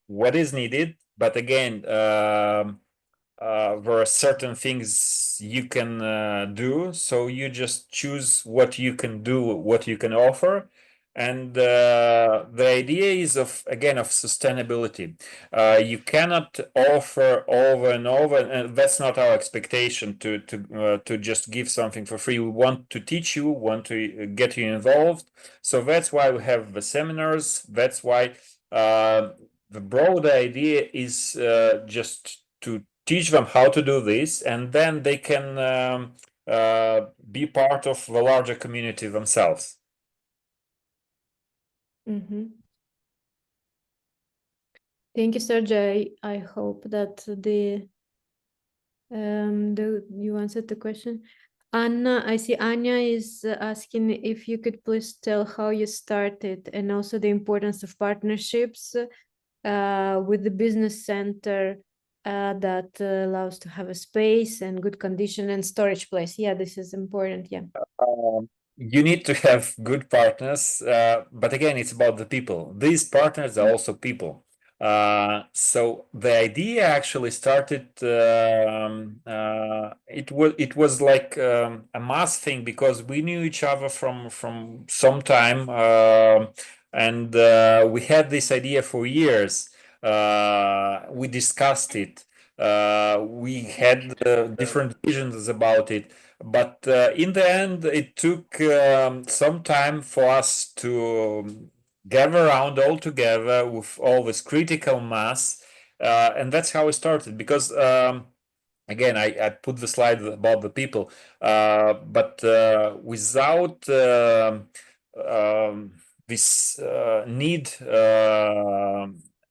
what is needed. But again, there are certain things you can do, so you just choose what you can do, what you can offer, and the idea is of sustainability. You cannot offer over and over, and that's not our expectation to just give something for free. We want to teach you, want to get you involved, so that's why we have the seminars. That's why the broad idea is just to teach them how to do this, and then they can be part of the larger community themselves. Thank you, Sergey. I hope that you answered the question. Anna, I see Anya is asking if you could please tell how you started and also the importance of partnerships with the business center that allows to have a space and good condition and storage place. Yeah, this is important. Yeah. You need to have good partners, but again, it's about the people. These partners are also people. So the idea actually started. It was like a mass thing because we knew each other from some time, and we had this idea for years. We discussed it. We had different visions about it. But in the end, it took some time for us to gather around all together with all this critical mass. And that's how it started. Because, again, I put the slide about the people, but without this need,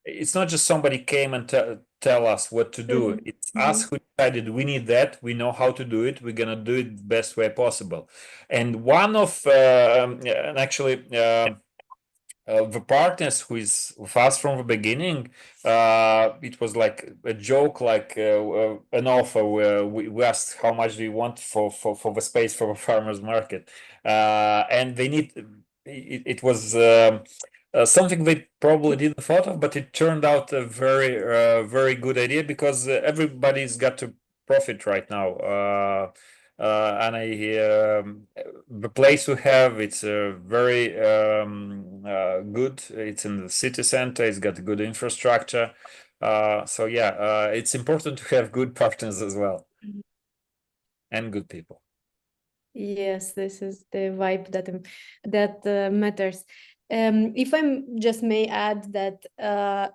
it's not just somebody came and tell us what to do. It's us who decided we need that. We know how to do it. We're gonna do it the best way possible. And one of and actually the partners who is with us from the beginning, it was like a joke, like an offer where we asked how much do you want for the space for the farmers market, and they need. It was something they probably didn't thought of, but it turned out a very good idea because everybody's got to profit right now. And the place we have, it's very good. It's in the city center. It's got good infrastructure. So yeah, it's important to have good partners as well, and good people. Yes, this is the vibe that matters. If I just may add that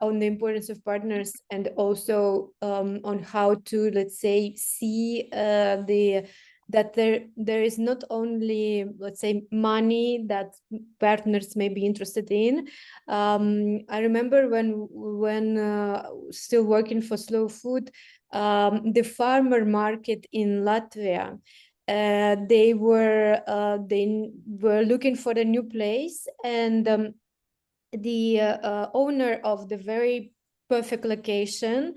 on the importance of partners and also on how to, let's say, see that there is not only, let's say, money that partners may be interested in. I remember when still working for Slow Food, the farmer market in Latvia. They were looking for a new place, and the owner of the very perfect location,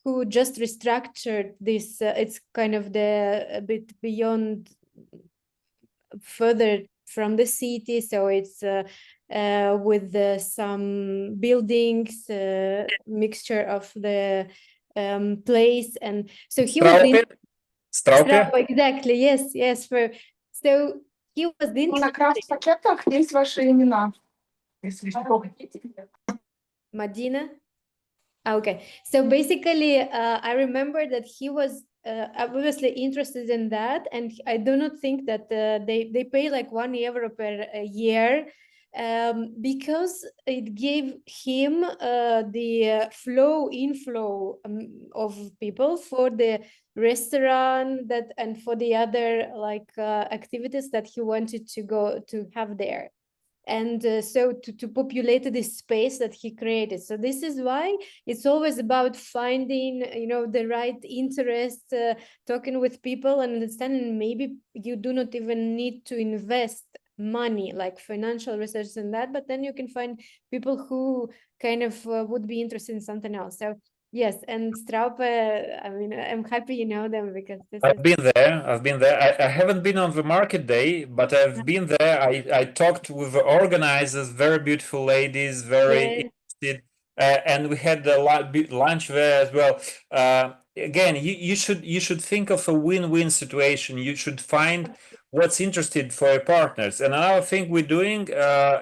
who just restructured this, it's kind of a bit beyond, further from the city, so it's with some buildings, mixture of the place, and so he was Straupie? Exactly, yes. So he was На пакетах есть ваши имена. Если что, хотите. Madina? Okay, so basically, I remember that he was obviously interested in that, and I do not think that they pay like €1 per year, because it gave him the inflow of people for the restaurant that and for the other like activities that he wanted to go to have there. And so to populate this space that he created. So this is why it's always about finding, the right interest, talking with people and understanding maybe you do not even need to invest money, like financial research and that, but then you can find people who kind of would be interested in something else. So yes, and Straupe, I mean, I'm happy you know them because I've been there. I haven't been on the market day, but I've been there. I talked with the organizers, very beautiful ladies, very interested, and we had a lunch there as well. Again, you should think of a win-win situation. You should find what's interested for your partners. And another thing we're doing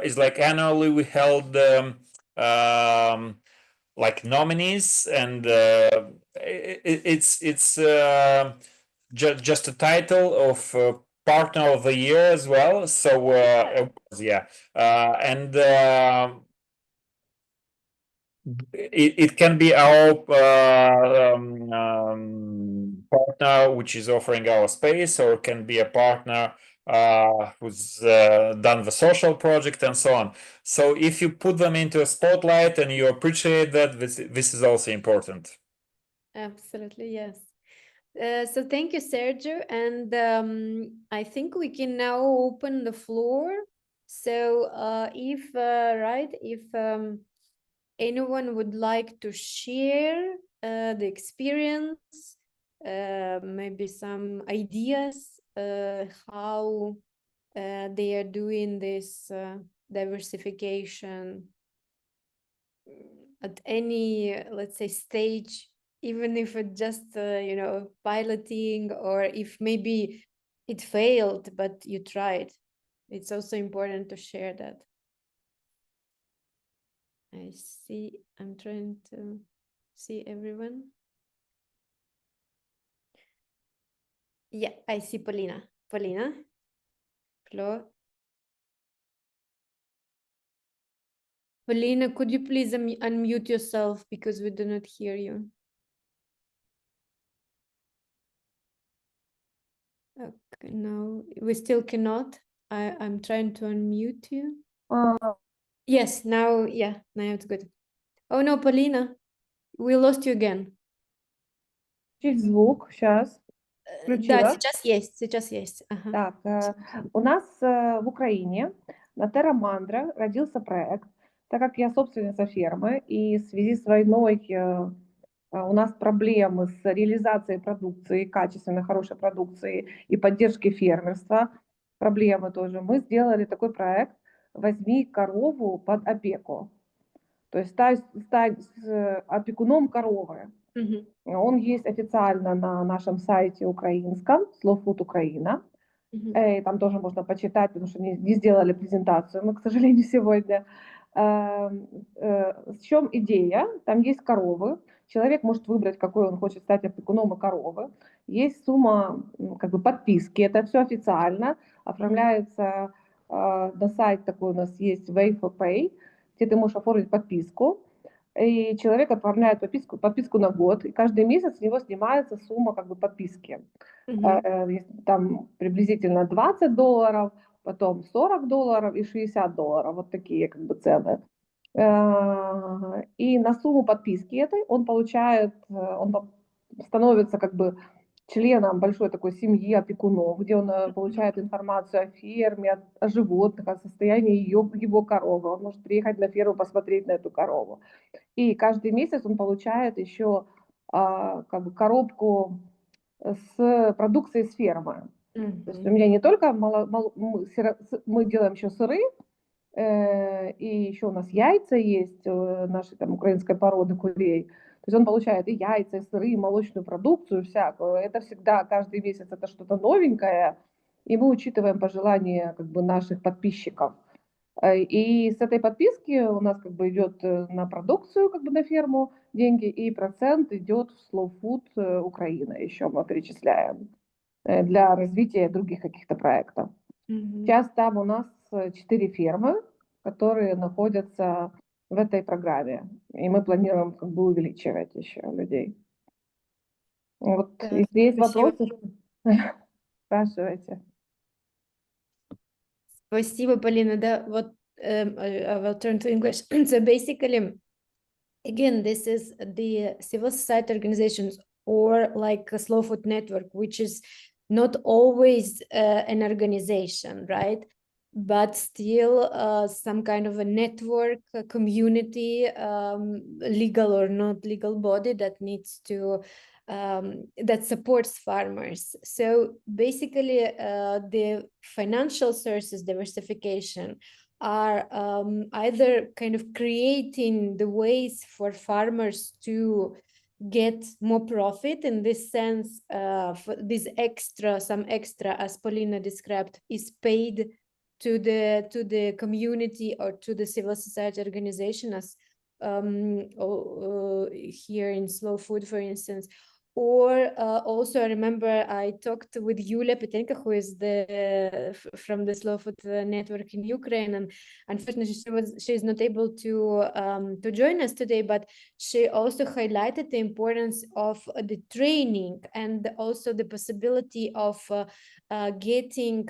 is like annually we held like nominees, and it's just a title of partner of the year as well. So yeah, and it can be our partner which is offering our space, or it can be a partner who's done the social project and so on. So if you put them into a spotlight and you appreciate that, this is also important. Absolutely, yes. So thank you, Sergio. And I think we can now open the floor. So if anyone would like to share the experience, maybe some ideas how they are doing this diversification at any, let's say, stage, even if it's just, piloting, or if maybe it failed, but you tried. It's also important to share that. I see, I'm trying to see everyone. Yeah, I see Polina. Polina? Hello? Polina, could you please unmute yourself because we do not hear you? Okay, no, we still cannot. I'm trying to unmute you. Yes, now, yeah, now it's good. Oh no, Polina, we lost you again. Звук, сейчас. Да, сейчас есть. Ага. Так, у нас в Украине на Терра Мандра родился проект, так как я собственница фермы, и в связи с войной у нас проблемы с реализацией продукции, качественной, хорошей продукции и поддержки фермерства, проблемы тоже, мы сделали такой проект «Возьми корову под опеку». То есть стать опекуном коровы. Он есть официально на нашем сайте украинском, Slow Food Украина. Там тоже можно почитать, потому что не сделали презентацию мы, к сожалению, сегодня. В чем идея? Там есть коровы. Человек может выбрать, какой он хочет стать опекуном и коровы. Есть сумма как бы подписки, это все официально. Оформляется на сайт такой у нас есть Way for Pay, где ты можешь оформить подписку. И человек оформляет подписку на год, и каждый месяц с него снимается сумма как бы подписки. Там приблизительно $20, потом $40 и $60, вот такие как бы цены. И на сумму подписки этой он становится как бы членом большой такой семьи опекунов, где он получает информацию о ферме, о животных, о состоянии его коровы. Он может приехать на ферму, посмотреть на эту корову. И каждый месяц он получает еще как бы коробку с продукцией с фермы. То есть у меня не только мы делаем еще сыры, и еще у нас яйца есть нашей там украинской породы курей. То есть он получает и яйца, и сыры, и молочную продукцию всякую. Это всегда каждый месяц это что-то новенькое, и мы учитываем пожелания как бы наших подписчиков. И с этой подписки у нас как бы идет на продукцию, как бы на ферму деньги, и процент идет в Slow Food Украина, еще мы перечисляем для развития других каких-то проектов. Сейчас там у нас 4 фермы, которые находятся в этой программе, и мы планируем как бы увеличивать еще людей. Вот, если есть вопросы, спрашивайте. Спасибо, Полина. Да, вот I will turn to English. So basically, again, this is the civil society organizations or like a Slow Food Network, which is not always an organization, right? But still some kind of a network, a community, legal or not legal body that needs to that supports farmers. So basically the financial sources diversification are either kind of creating the ways for farmers to get more profit. In this sense, for this some extra, as Polina described, is paid to the community or to the civil society organization, as here in Slow Food, for instance, Or also, I remember I talked with Yulia Petenko, who is from the Slow Food Network in Ukraine, and unfortunately she is not able to join us today. But she also highlighted the importance of the training and also the possibility of getting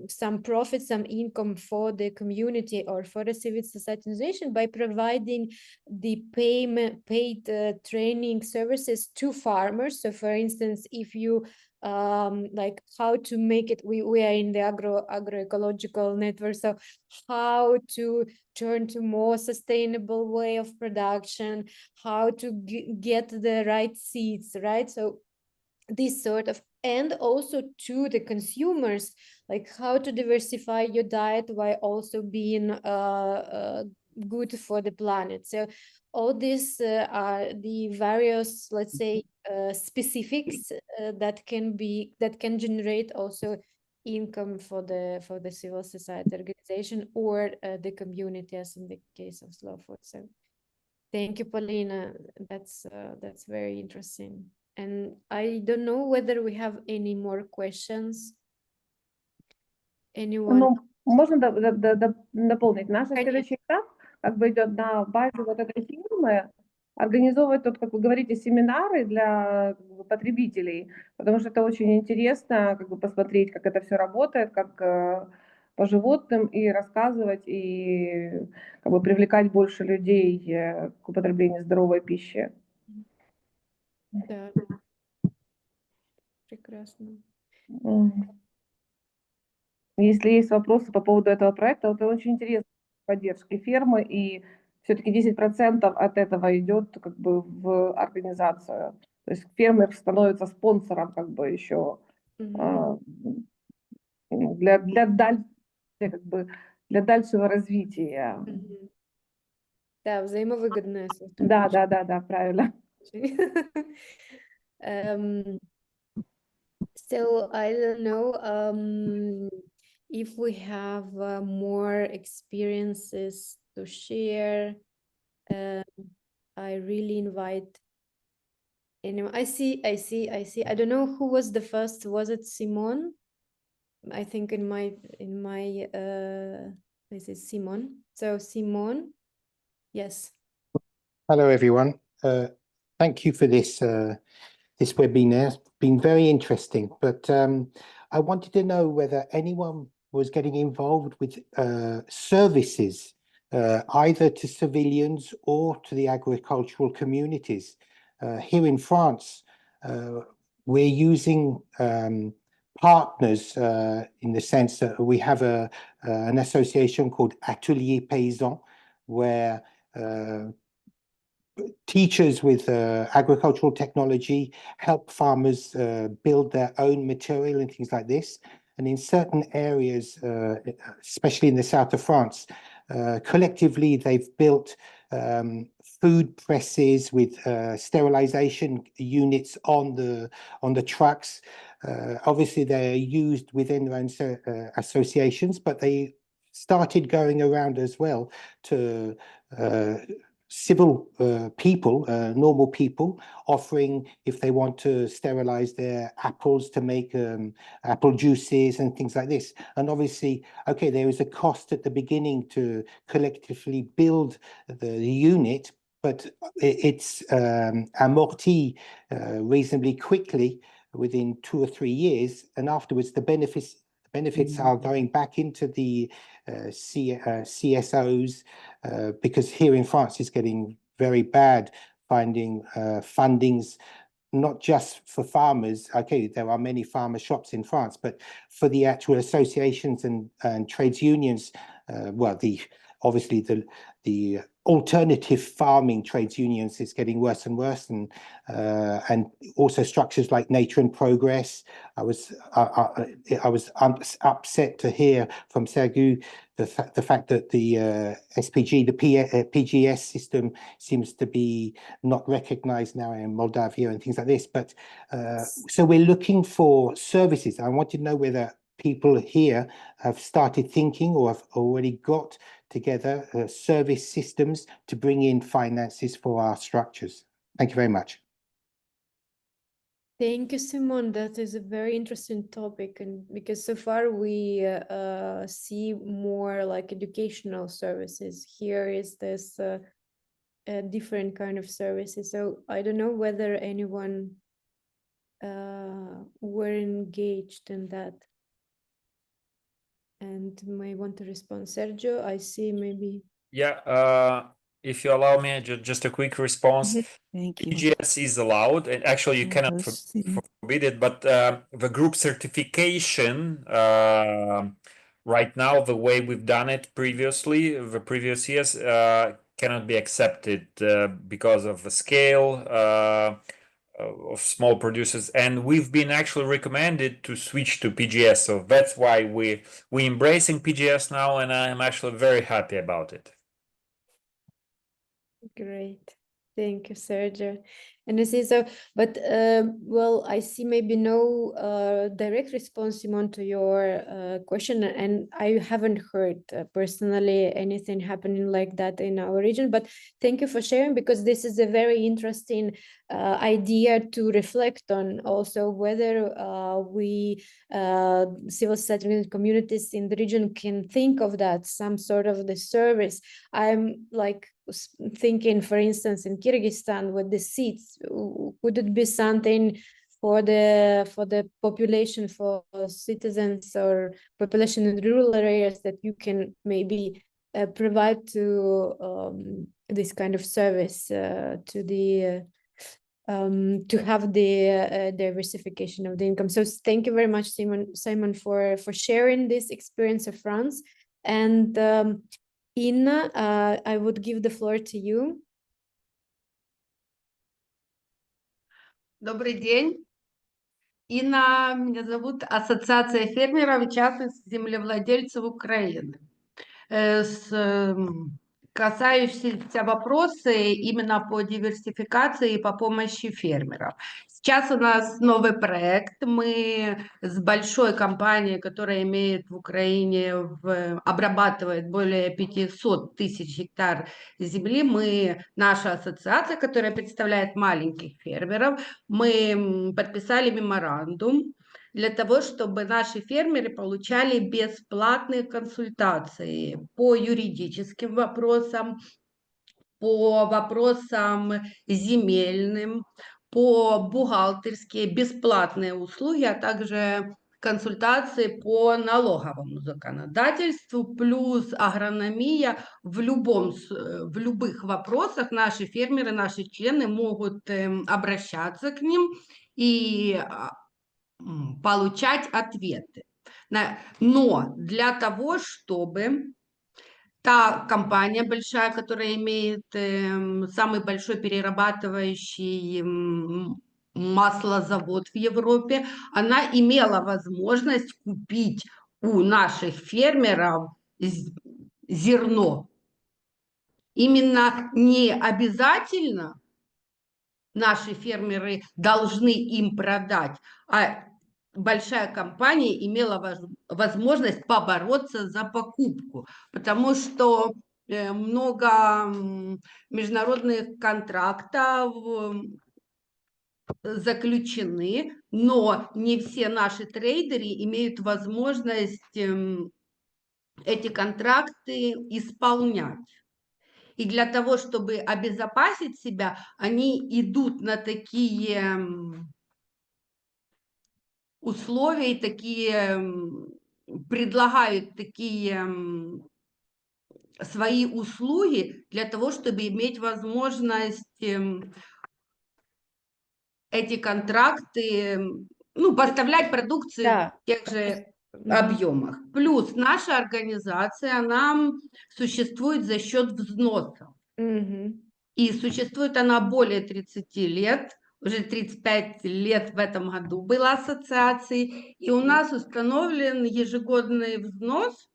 some profit, some income for the community or for the civil society organization by providing the paid training services to farmers. So for instance, if you like how to make it, we are in the agroecological network, so how to turn to more sustainable way of production, how to get the right seeds, right? So this sort of, and also to the consumers, like how to diversify your diet while also being good for the planet. So all these are the various, let's say, specifics that can generate also income for the civil society organization or the community, as in the case of Slow Food. So thank you, Paulina. That's very interesting. And I don't know whether we have any more questions. Anyone? Ну, можно дополнить. Наш следующий этап как бы идет на базе вот этой фирмы, организовывать тут, как вы говорите, семинары для потребителей, потому что это очень интересно, как бы посмотреть, как это все работает, как по животным, и рассказывать, и как бы привлекать больше людей к употреблению здоровой пищи. Да. Прекрасно. Если есть вопросы по поводу этого проекта, это очень интересно, поддержки фермы, и все-таки 10% от этого идет как бы в организацию. То есть фермер становится спонсором как бы еще для дальшего развития. Да, взаимовыгодное. Да, правильно. So I don't know if we have more experiences to share. I really invite anyone. I see. I don't know who was the first. Was it Simon? I think in my this is Simon. So Simon, yes. Hello everyone. Thank you for this this webinar. It's been very interesting, but I wanted to know whether anyone was getting involved with services, either to civilians or to the agricultural communities. Here in France, we're using partners in the sense that we have an association called Atelier Paysan, where teachers with agricultural technology help farmers build their own material and things like this. And in certain areas, especially in the south of France, collectively they've built food presses with sterilization units on the trucks. Obviously, they're used within their own associations, but they started going around as well to civil people, normal people, offering if they want to sterilize their apples to make apple juices and things like this. And obviously, okay, there is a cost at the beginning to collectively build the unit, but it's amorti reasonably quickly within 2 or 3 years, and afterwards the benefits are going back into the CSOs, because here in France it's getting very bad finding fundings, not just for farmers. Okay, there are many farmer shops in France, but for the actual associations and trades unions, well, obviously the alternative farming trades unions is getting worse and worse, and also structures like Nature and Progress. I was upset to hear from Sergei the fact that the SPG, the PGS system seems to be not recognized now in Moldavia and things like this. But so we're looking for services. I want to know whether people here have started thinking or have already got together service systems to bring in finances for our structures. Thank you very much. Thank you, Simon. That is a very interesting topic, and because so far we see more like educational services. Here is this a different kind of services. So I don't know whether anyone were engaged in that and may want to respond. Sergio, I see maybe. Yeah, if you allow me, just a quick response. Thank you. PGS is allowed, and actually you cannot forbid it, but the group certification right now, the way we've done it previously, the previous years, cannot be accepted because of the scale of small producers, and we've been actually recommended to switch to PGS. So that's why we're embracing PGS now, and I'm actually very happy about it. Great. Thank you, Sergio. And I see so, but well, I see maybe no direct response, Simon, to your question, and I haven't heard personally anything happening like that in our region, but thank you for sharing, because this is a very interesting idea to reflect on, also whether we civil society communities in the region can think of that, some sort of the service. I'm like thinking, for instance, in Kyrgyzstan with the seeds, would it be something for the population, for citizens or population in rural areas, that you can maybe provide to this kind of service to the to have the diversification of the income. So thank you very much, Simon, for sharing this experience of France. And Inna, I would give the floor to you. Добрый день. Инна, меня зовут, Ассоциация фермеров и частных землевладельцев Украины. Касающиеся вопросы именно по диверсификации и по помощи фермерам. Сейчас у нас новый проект. Мы с большой компанией, которая имеет в Украине, обрабатывает более 500 тысяч гектар земли. Наша ассоциация, которая представляет маленьких фермеров, мы подписали меморандум для того, чтобы наши фермеры получали бесплатные консультации по юридическим вопросам, по вопросам земельным, по бухгалтерские бесплатные услуги, а также консультации по налоговому законодательству, плюс агрономия. В любых вопросах наши фермеры, наши члены могут обращаться к ним и получать ответы. Но для того, чтобы та компания большая, которая имеет самый большой перерабатывающий маслозавод в Европе, она имела возможность купить у наших фермеров зерно. Именно не обязательно наши фермеры должны им продать, а большая компания имела возможность побороться за покупку, потому что много международных контрактов заключены, но не все наши трейдеры имеют возможность эти контракты исполнять. И для того, чтобы обезопасить себя, они идут на такие условия, предлагают такие свои услуги для того, чтобы иметь возможность эти контракты, поставлять продукцию в тех же объемах. Плюс наша организация, она существует за счет взносов. И существует она более 30 лет, уже 35 лет в этом году была ассоциацией, и у нас установлен ежегодный взнос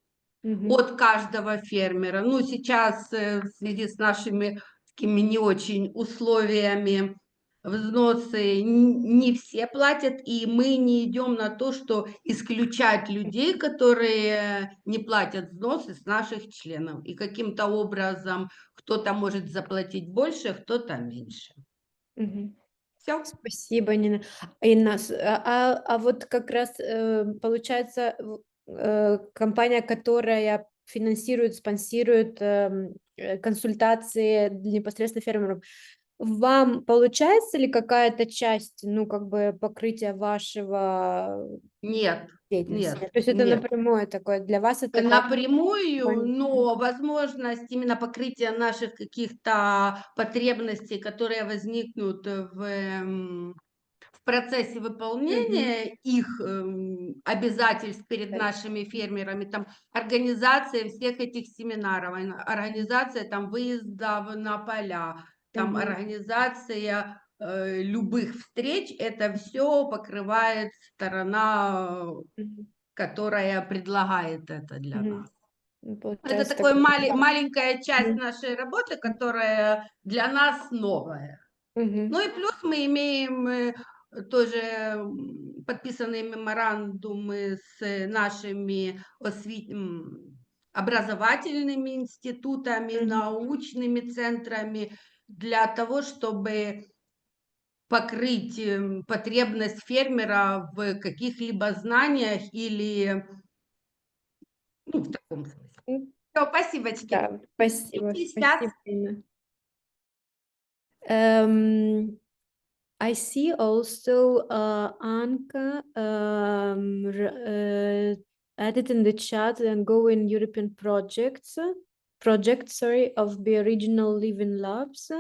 от каждого фермера. Сейчас в связи с нашими такими не очень условиями взносы не все платят, и мы не идем на то, что исключать людей, которые не платят взносы, с наших членов. И каким-то образом кто-то может заплатить больше, кто-то меньше. Все. Спасибо, Нина. Инна, а вот как раз получается компания, которая финансирует, спонсирует консультации непосредственно фермерам, вам получается ли какая-то часть, ну, как бы покрытия вашего Нет, деятельности? нет, То есть это нет. напрямую такое, для вас это как... Напрямую, но возможность именно покрытия наших каких-то потребностей, которые возникнут в процессе выполнения их обязательств перед нашими фермерами, там организация всех этих семинаров, организация там выездов на поля, там организация любых встреч, это все покрывает сторона, которая предлагает это для нас. Это такая маленькая часть нашей работы, которая для нас новая. Ну и плюс мы имеем тоже подписанные меморандумы с нашими образовательными институтами, научными центрами для того, чтобы покрыть потребность фермера в каких-либо знаниях или в таком смысле. Все, спасибо. Да, спасибо. И сейчас Спасибо, I see also Anka added in the chat and go in European project, sorry, of the original Living Labs.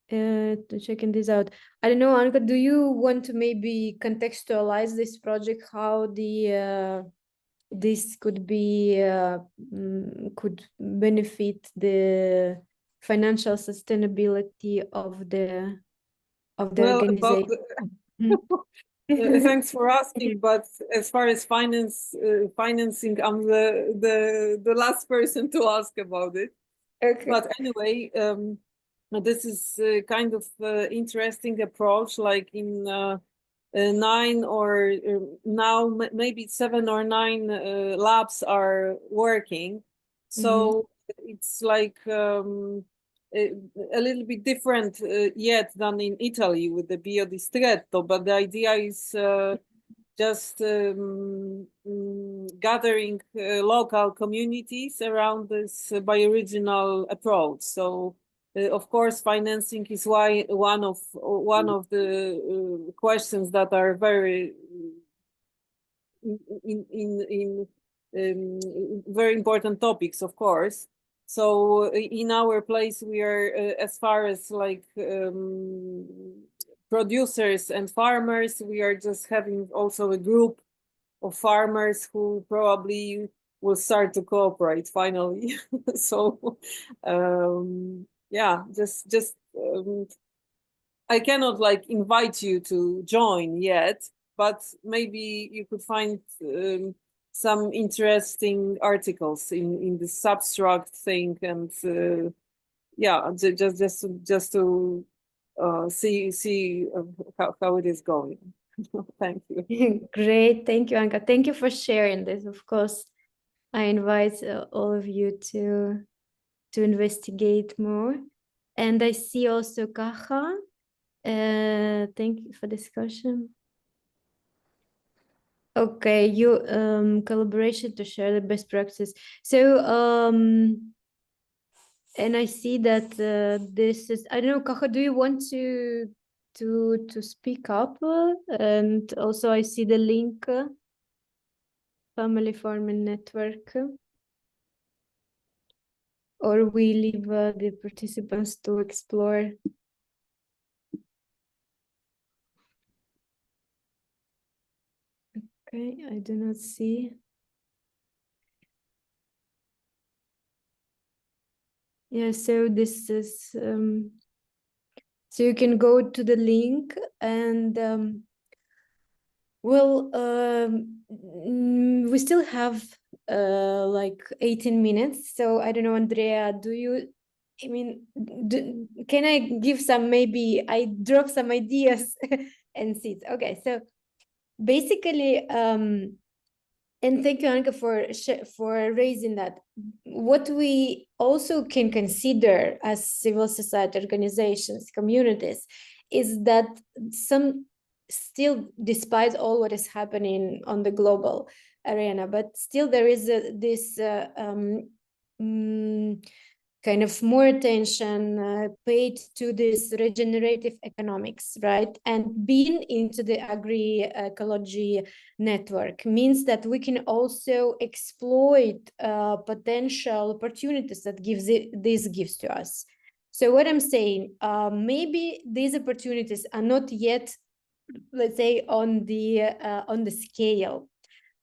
To checking this out. I don't know, Anka, do you want to maybe contextualize this project, how the this could be could benefit the financial sustainability of the organization? Thanks for asking, but as far as financing, I'm the last person to ask about it. Okay. But anyway, this is kind of interesting approach, like in 9 or now maybe 7 or 9 labs are working. So it's like a little bit different yet than in Italy with the biodistretto, but the idea is just gathering local communities around this bioregional approach. So of course, financing is one of the questions that are very in very important topics, of course. So in our place, we are as far as like producers and farmers, we are just having also a group of farmers who probably will start to cooperate finally. So yeah, just I cannot like invite you to join yet, but maybe you could find some interesting articles in the substract thing, and yeah, just to see how it is going. Thank you. Great, thank you, Anka. Thank you for sharing this. Of course, I invite all of you to investigate more. And I see also Kaha. Thank you for discussion. Okay, you collaboration to share the best practices. So and I see that this is, I don't know, Kaha, do you want to speak up? And also I see the link, Family Farming Network. Or we leave the participants to explore. Okay, I do not see. Yeah, so this is, so you can go to the link and well, we still have like 18 minutes. So I don't know, Andrea, do you, I mean, can I give some, maybe I drop some ideas and seeds. Okay, so basically, and thank you, Anka, for raising that. What we also can consider as civil society organizations, communities, is that still, despite all what is happening on the global arena, but still there is this kind of more attention paid to this regenerative economics, right? And being into the agroecology network means that we can also exploit potential opportunities that this gives to us. So what I'm saying, maybe these opportunities are not yet, let's say, on the scale,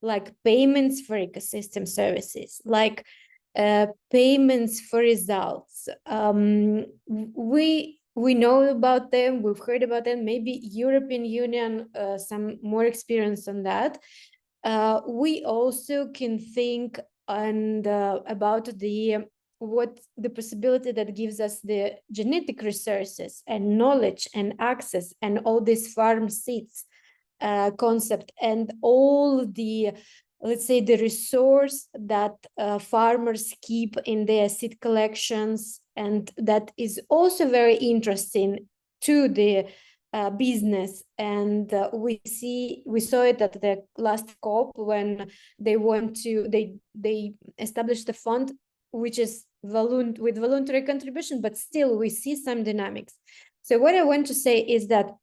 like payments for ecosystem services, like payments for results. We know about them, we've heard about them, maybe European Union, some more experience on that. We also can think about what the possibility that gives us the genetic resources and knowledge and access and all these farm seeds concept and all the, let's say, the resource that farmers keep in their seed collections, and that is also very interesting to the business. And we saw it at the last COP when they established a fund which is with voluntary contribution, but still we see some dynamics. So what I want to say is that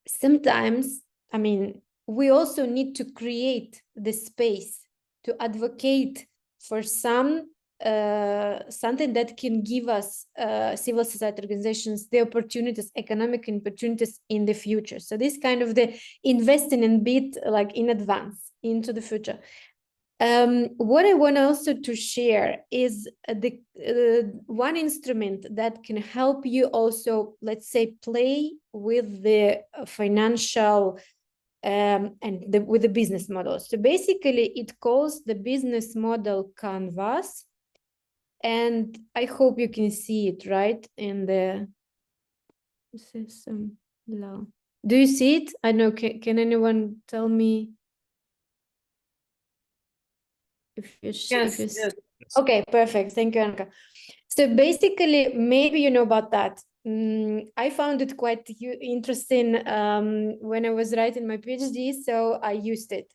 sometimes, I mean, we also need to create the space to advocate for something that can give us civil society organizations the opportunities, economic opportunities in the future. So this kind of the investing in bit like in advance into the future. What I want also to share is the one instrument that can help you also, let's say, play with the financial with the business model. So basically it calls the business model canvas, and I hope you can see it right in the system. Do you see it? I know, can anyone tell me if you Yes. Okay, perfect. Thank you, Anka. So basically, maybe you know about that. I found it quite interesting when I was writing my PhD, so I used it,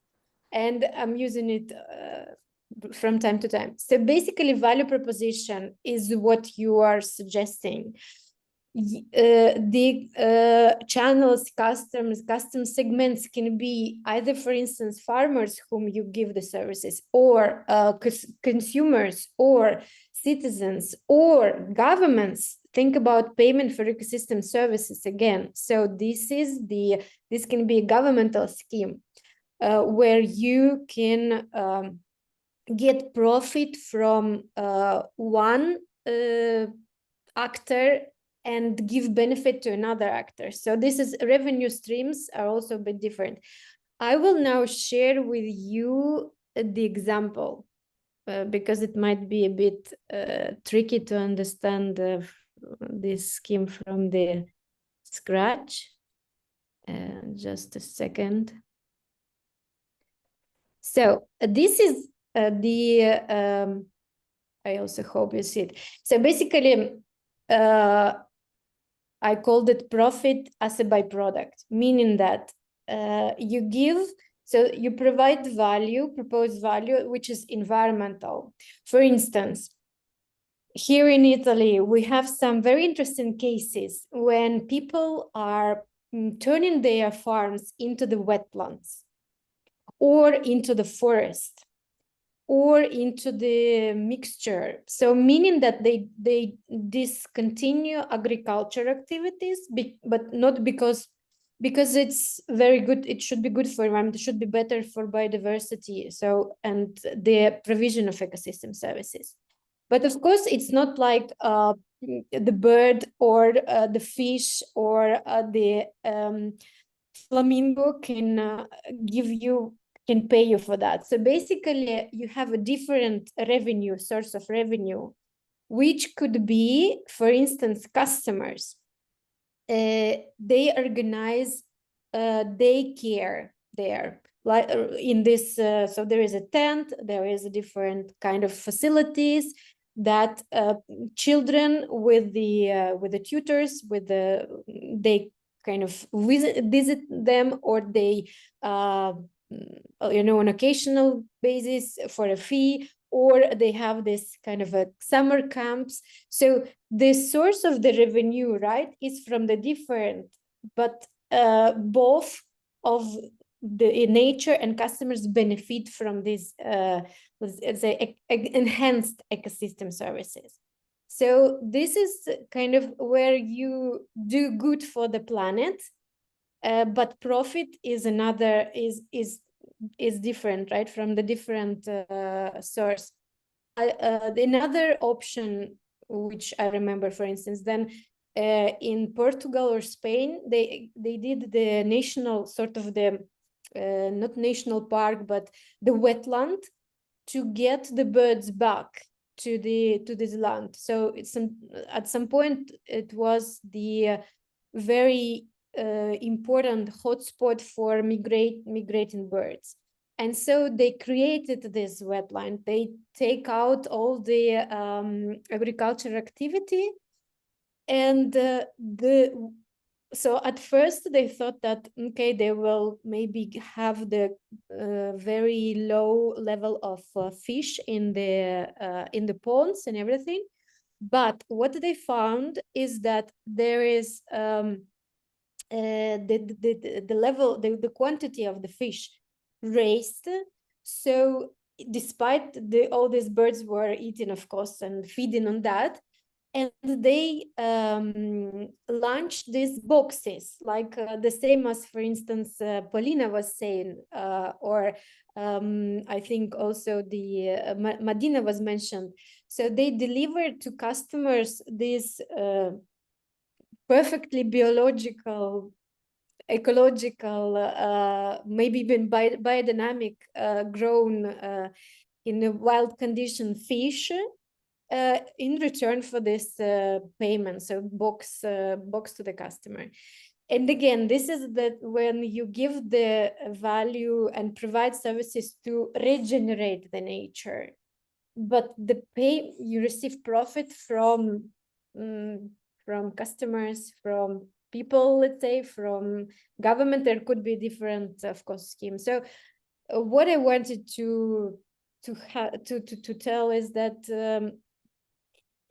and I'm using it from time to time. So basically, value proposition is what you are suggesting. The channels, custom segments can be either, for instance, farmers whom you give the services, or consumers, or citizens, or governments. Think about payment for ecosystem services again. So this can be a governmental scheme where you can get profit from one actor and give benefit to another actor. So this is revenue streams are also a bit different. I will now share with you the example because it might be a bit tricky to understand this scheme from the scratch. Just a second. So this is I also hope you see it. So basically, I called it profit as a byproduct, meaning that you provide value, proposed value, which is environmental. For instance, here in Italy, we have some very interesting cases when people are turning their farms into the wetlands or into the forest or into the mixture. So meaning that they discontinue agriculture activities, but not because it's very good, it should be good for environment, it should be better for biodiversity, so, and the provision of ecosystem services. But of course, it's not like the bird or the fish or the flamingo can pay you for that. So basically, you have a different source of revenue, which could be, for instance, customers. They organize daycare there, like in this. So there is a tent, there is a different kind of facilities that children with the tutors, they kind of visit them, or they on occasional basis for a fee, or they have this kind of a summer camps. So the source of the revenue, right, is from the different, but both of the nature and customers benefit from these let's say enhanced ecosystem services. So this is kind of where you do good for the planet, but profit is another is different, right, from the different source. Another option which I remember, for instance, then in Portugal or Spain, they did the national sort of the not national park, but the wetland, to get the birds back to this land. So it's at some point it was the very important hotspot for migrating birds. And so they created this wetland. They take out all the agriculture activity, and so at first they thought that, okay, they will maybe have the very low level of fish in the ponds and everything. But what they found is that there is the level, the quantity of the fish raised. So despite all these birds were eating, of course, and feeding on that, and they launched these boxes, like the same as, for instance, Paulina was saying, or I think also the Madina was mentioned. So they delivered to customers these perfectly biological, ecological, maybe even biodynamic grown in a wild condition fish, in return for this payment, so box to the customer. And again, this is that when you give the value and provide services to regenerate the nature, but the pay you receive profit from customers, from people, let's say, from government. There could be different, of course, schemes. So what I wanted to tell is that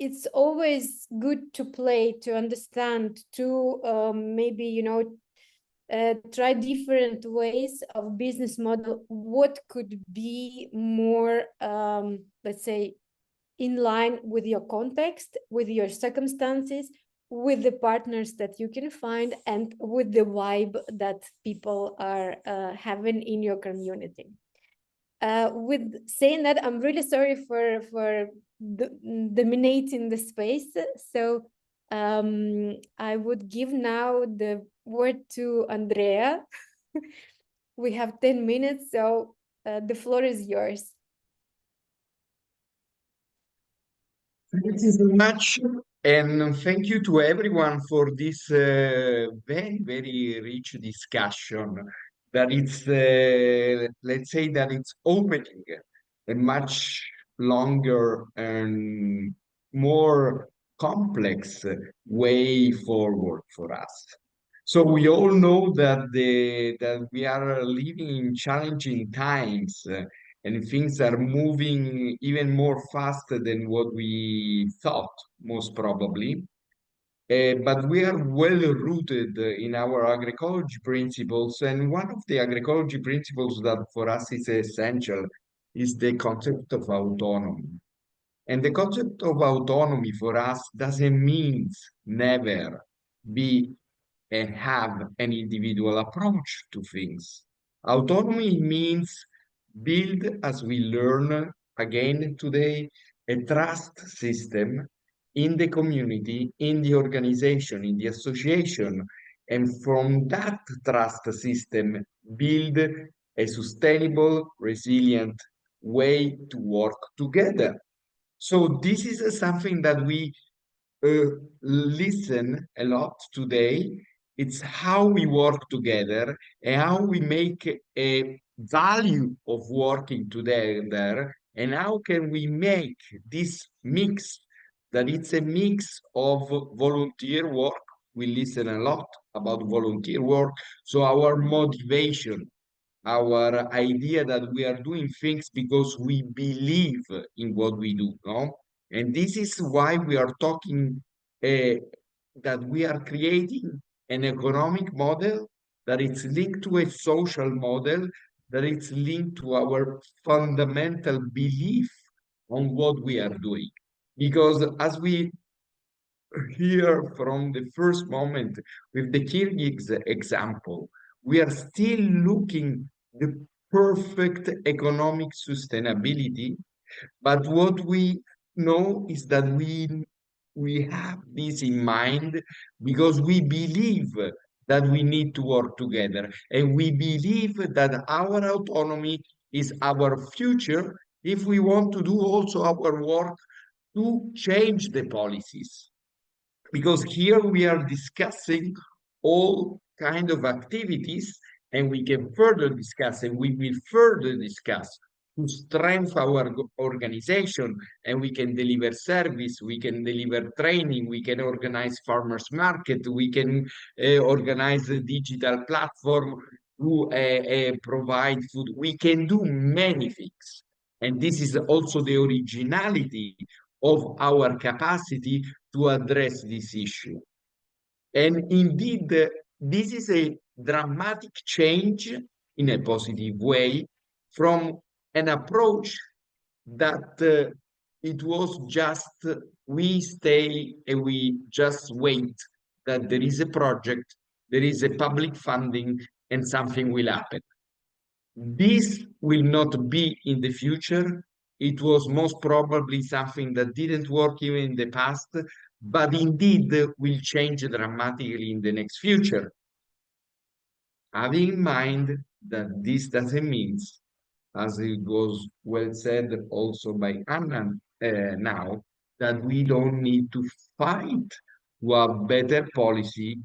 it's always good to play, to understand, to maybe try different ways of business model. What could be more let's say in line with your context, with your circumstances, with the partners that you can find, and with the vibe that people are having in your community. With saying that, I'm really sorry for dominating the space. So I would give now the word to Andrea. We have 10 minutes, so the floor is yours. Thank you very much, and thank you to everyone for this very, very rich discussion. That it's, let's say that it's opening a much longer and more complex way forward for us. So we all know that that we are living in challenging times, and things are moving even more faster than what we thought, most probably. But we are well rooted in our agroecology principles, and one of the agroecology principles that for us is essential is the concept of autonomy. And the concept of autonomy for us doesn't mean never be and have an individual approach to things. Autonomy means build, as we learn again today, a trust system in the community, in the organization, in the association, and from that trust system, build a sustainable, resilient way to work together. So this is something that we listen a lot today. It's how we work together and how we make a value of working together, and how can we make this mix, that it's a mix of volunteer work we listen a lot about volunteer work. So our motivation, our idea that we are doing things because we believe in what we do, no? And this is why we are talking that we are creating an economic model that is linked to a social model, that is linked to our fundamental belief on what we are doing. Because as we hear from the first moment with the Kyrgyz example, we are still looking the perfect economic sustainability, but what we know is that we have this in mind because we believe that we need to work together, and we believe that our autonomy is our future if we want to do also our work to change the policies. Because here we are discussing all kind of activities, and we can further discuss, and we will further discuss to strengthen our organization, and we can deliver service, we can deliver training, we can organize farmers market, we can organize a digital platform to provide food. We can do many things. And this is also the originality of our capacity to address this issue. And indeed, this is a dramatic change in a positive way from an approach that it was just we stay and we just wait that there is a project, there is a public funding, and something will happen. This will not be in the future. It was most probably something that didn't work even in the past, but indeed will change dramatically in the next future. Having in mind that this doesn't mean, as it was well said also by Anna now, that we don't need to fight to have better policy,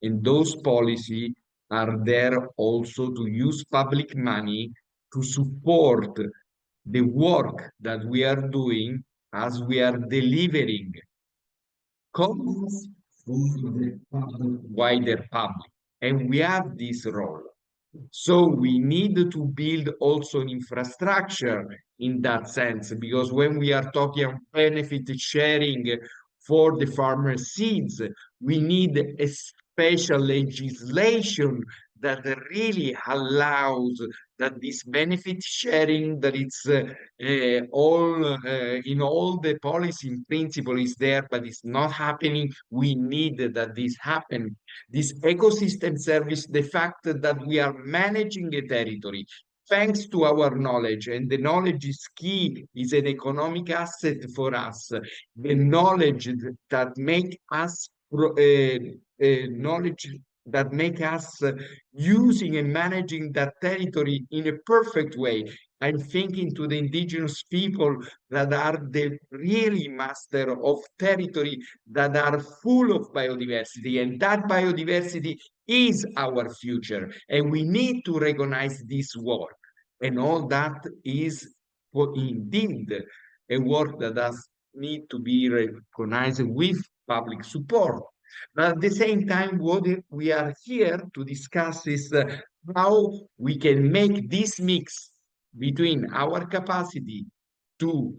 and those policy are there also to use public money to support the work that we are doing as we are delivering commons for the wider public. And we have this role. So we need to build also an infrastructure in that sense, because when we are talking of benefit sharing for the farmer seeds, we need a special legislation that really allows that this benefit sharing, that it's all in all the policy in principle is there, but it's not happening. We need that this happen. This ecosystem service, the fact that we are managing a territory thanks to our knowledge, and the knowledge is key, is an economic asset for us. The knowledge that make us knowledge that make us using and managing that territory in a perfect way. I'm thinking to the indigenous people that are the really master of territory, that are full of biodiversity, and that biodiversity is our future, and we need to recognize this work. And all that is indeed a work that does need to be recognized with public support. But at the same time, what we are here to discuss is how we can make this mix between our capacity to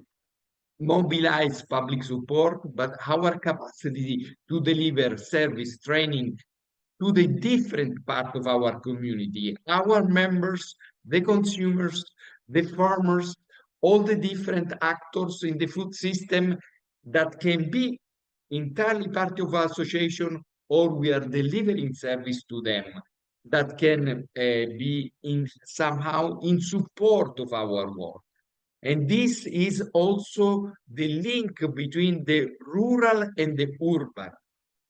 mobilize public support, but our capacity to deliver service training to the different part of our community, our members, the consumers, the farmers, all the different actors in the food system that can be entirely part of our association, or we are delivering service to them that can be somehow in support of our work. And this is also the link between the rural and the urban.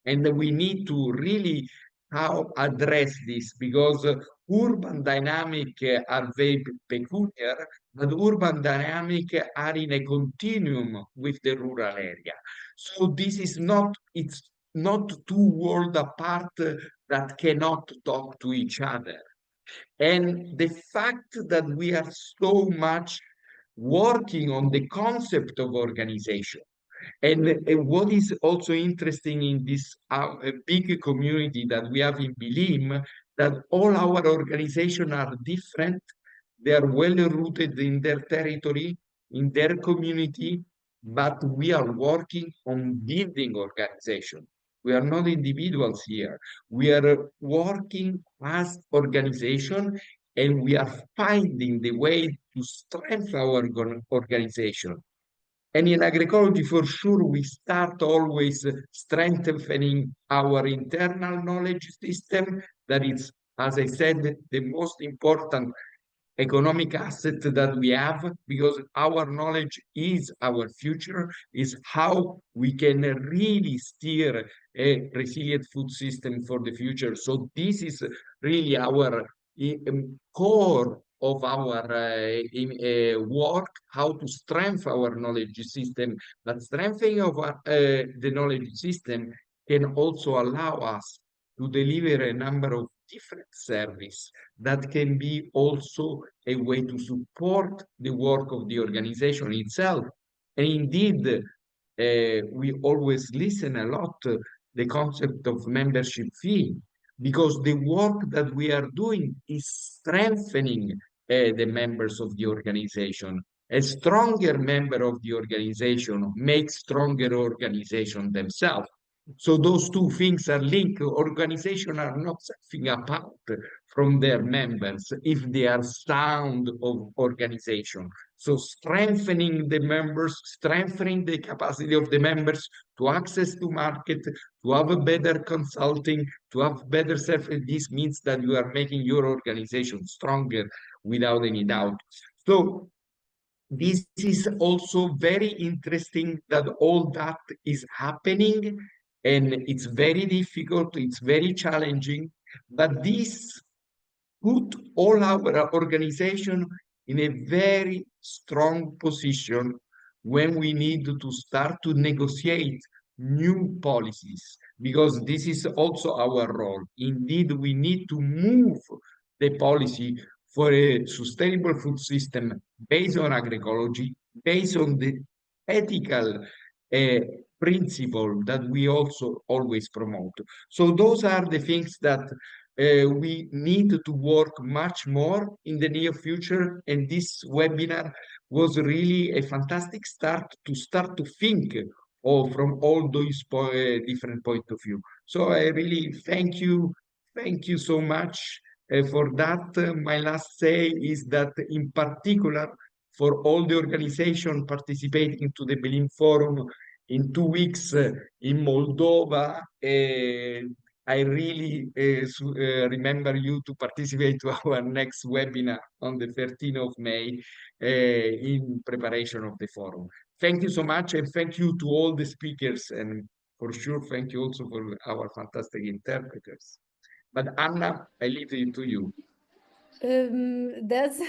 And we need to really address this, because urban dynamic are very peculiar, but urban dynamic are in a continuum with the rural area. So this is not, it's not two worlds apart that cannot talk to each other. And the fact that we are so much working on the concept of organization, And what is also interesting in this big community that we have in Bilim, that all our organizations are different. They are well rooted in their territory, in their community, but we are working on building organization. We are not individuals here. We are working as organization, and we are finding the way to strengthen our organization. And in agroecology, for sure, we start always strengthening our internal knowledge system. That is, as I said, the most important economic asset that we have, because our knowledge is our future, is how we can really steer a resilient food system for the future. So this is really our core of our work, how to strengthen our knowledge system. But strengthening of the knowledge system can also allow us to deliver a number of different services that can be also a way to support the work of the organization itself. And indeed, we always listen a lot to the concept of membership fee, because the work that we are doing is strengthening the members of the organization. A stronger member of the organization makes stronger organization themselves. So those two things are linked. Organizations are not something apart from their members if they are sound of organization. So strengthening the members, strengthening the capacity of the members to access to market, to have a better consulting, to have better service. This means that you are making your organization stronger without any doubt. So this is also very interesting that all that is happening, and it's very difficult, it's very challenging, but this put all our organization in a very strong position when we need to start to negotiate new policies, because this is also our role. Indeed, we need to move the policy for a sustainable food system based on agroecology, based on the ethical principle that we also always promote. So those are the things that we need to work much more in the near future, and this webinar was really a fantastic start to think from all those different points of view. So I really thank you so much for that. My last say is that in particular for all the organization participating to the Bilim Forum in 2 weeks in Moldova, I really remember you to participate to our next webinar on the 13th of May in preparation of the forum. Thank you so much, and thank you to all the speakers, and for sure, thank you also for our fantastic interpreters. But Anna, I leave it to you. That's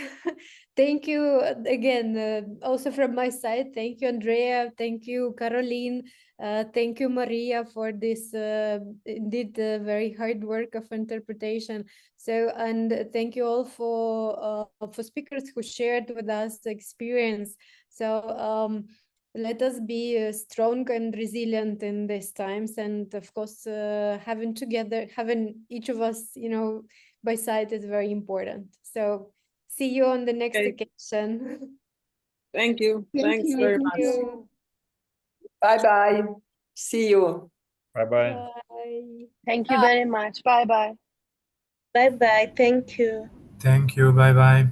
thank you again, also from my side. Thank you, Andrea. Thank you, Caroline. Thank you, Maria, for this indeed very hard work of interpretation. So, and thank you all for speakers who shared with us the experience. So let us be strong and resilient in these times, and of course having each of us, by side is very important. So see you on the next occasion. Thank you. Thanks very much. Bye-bye. See you. Bye-bye. Bye. Thank you very much. Bye-bye. Bye-bye. Thank you. Thank you. Bye-bye.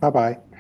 Bye-bye.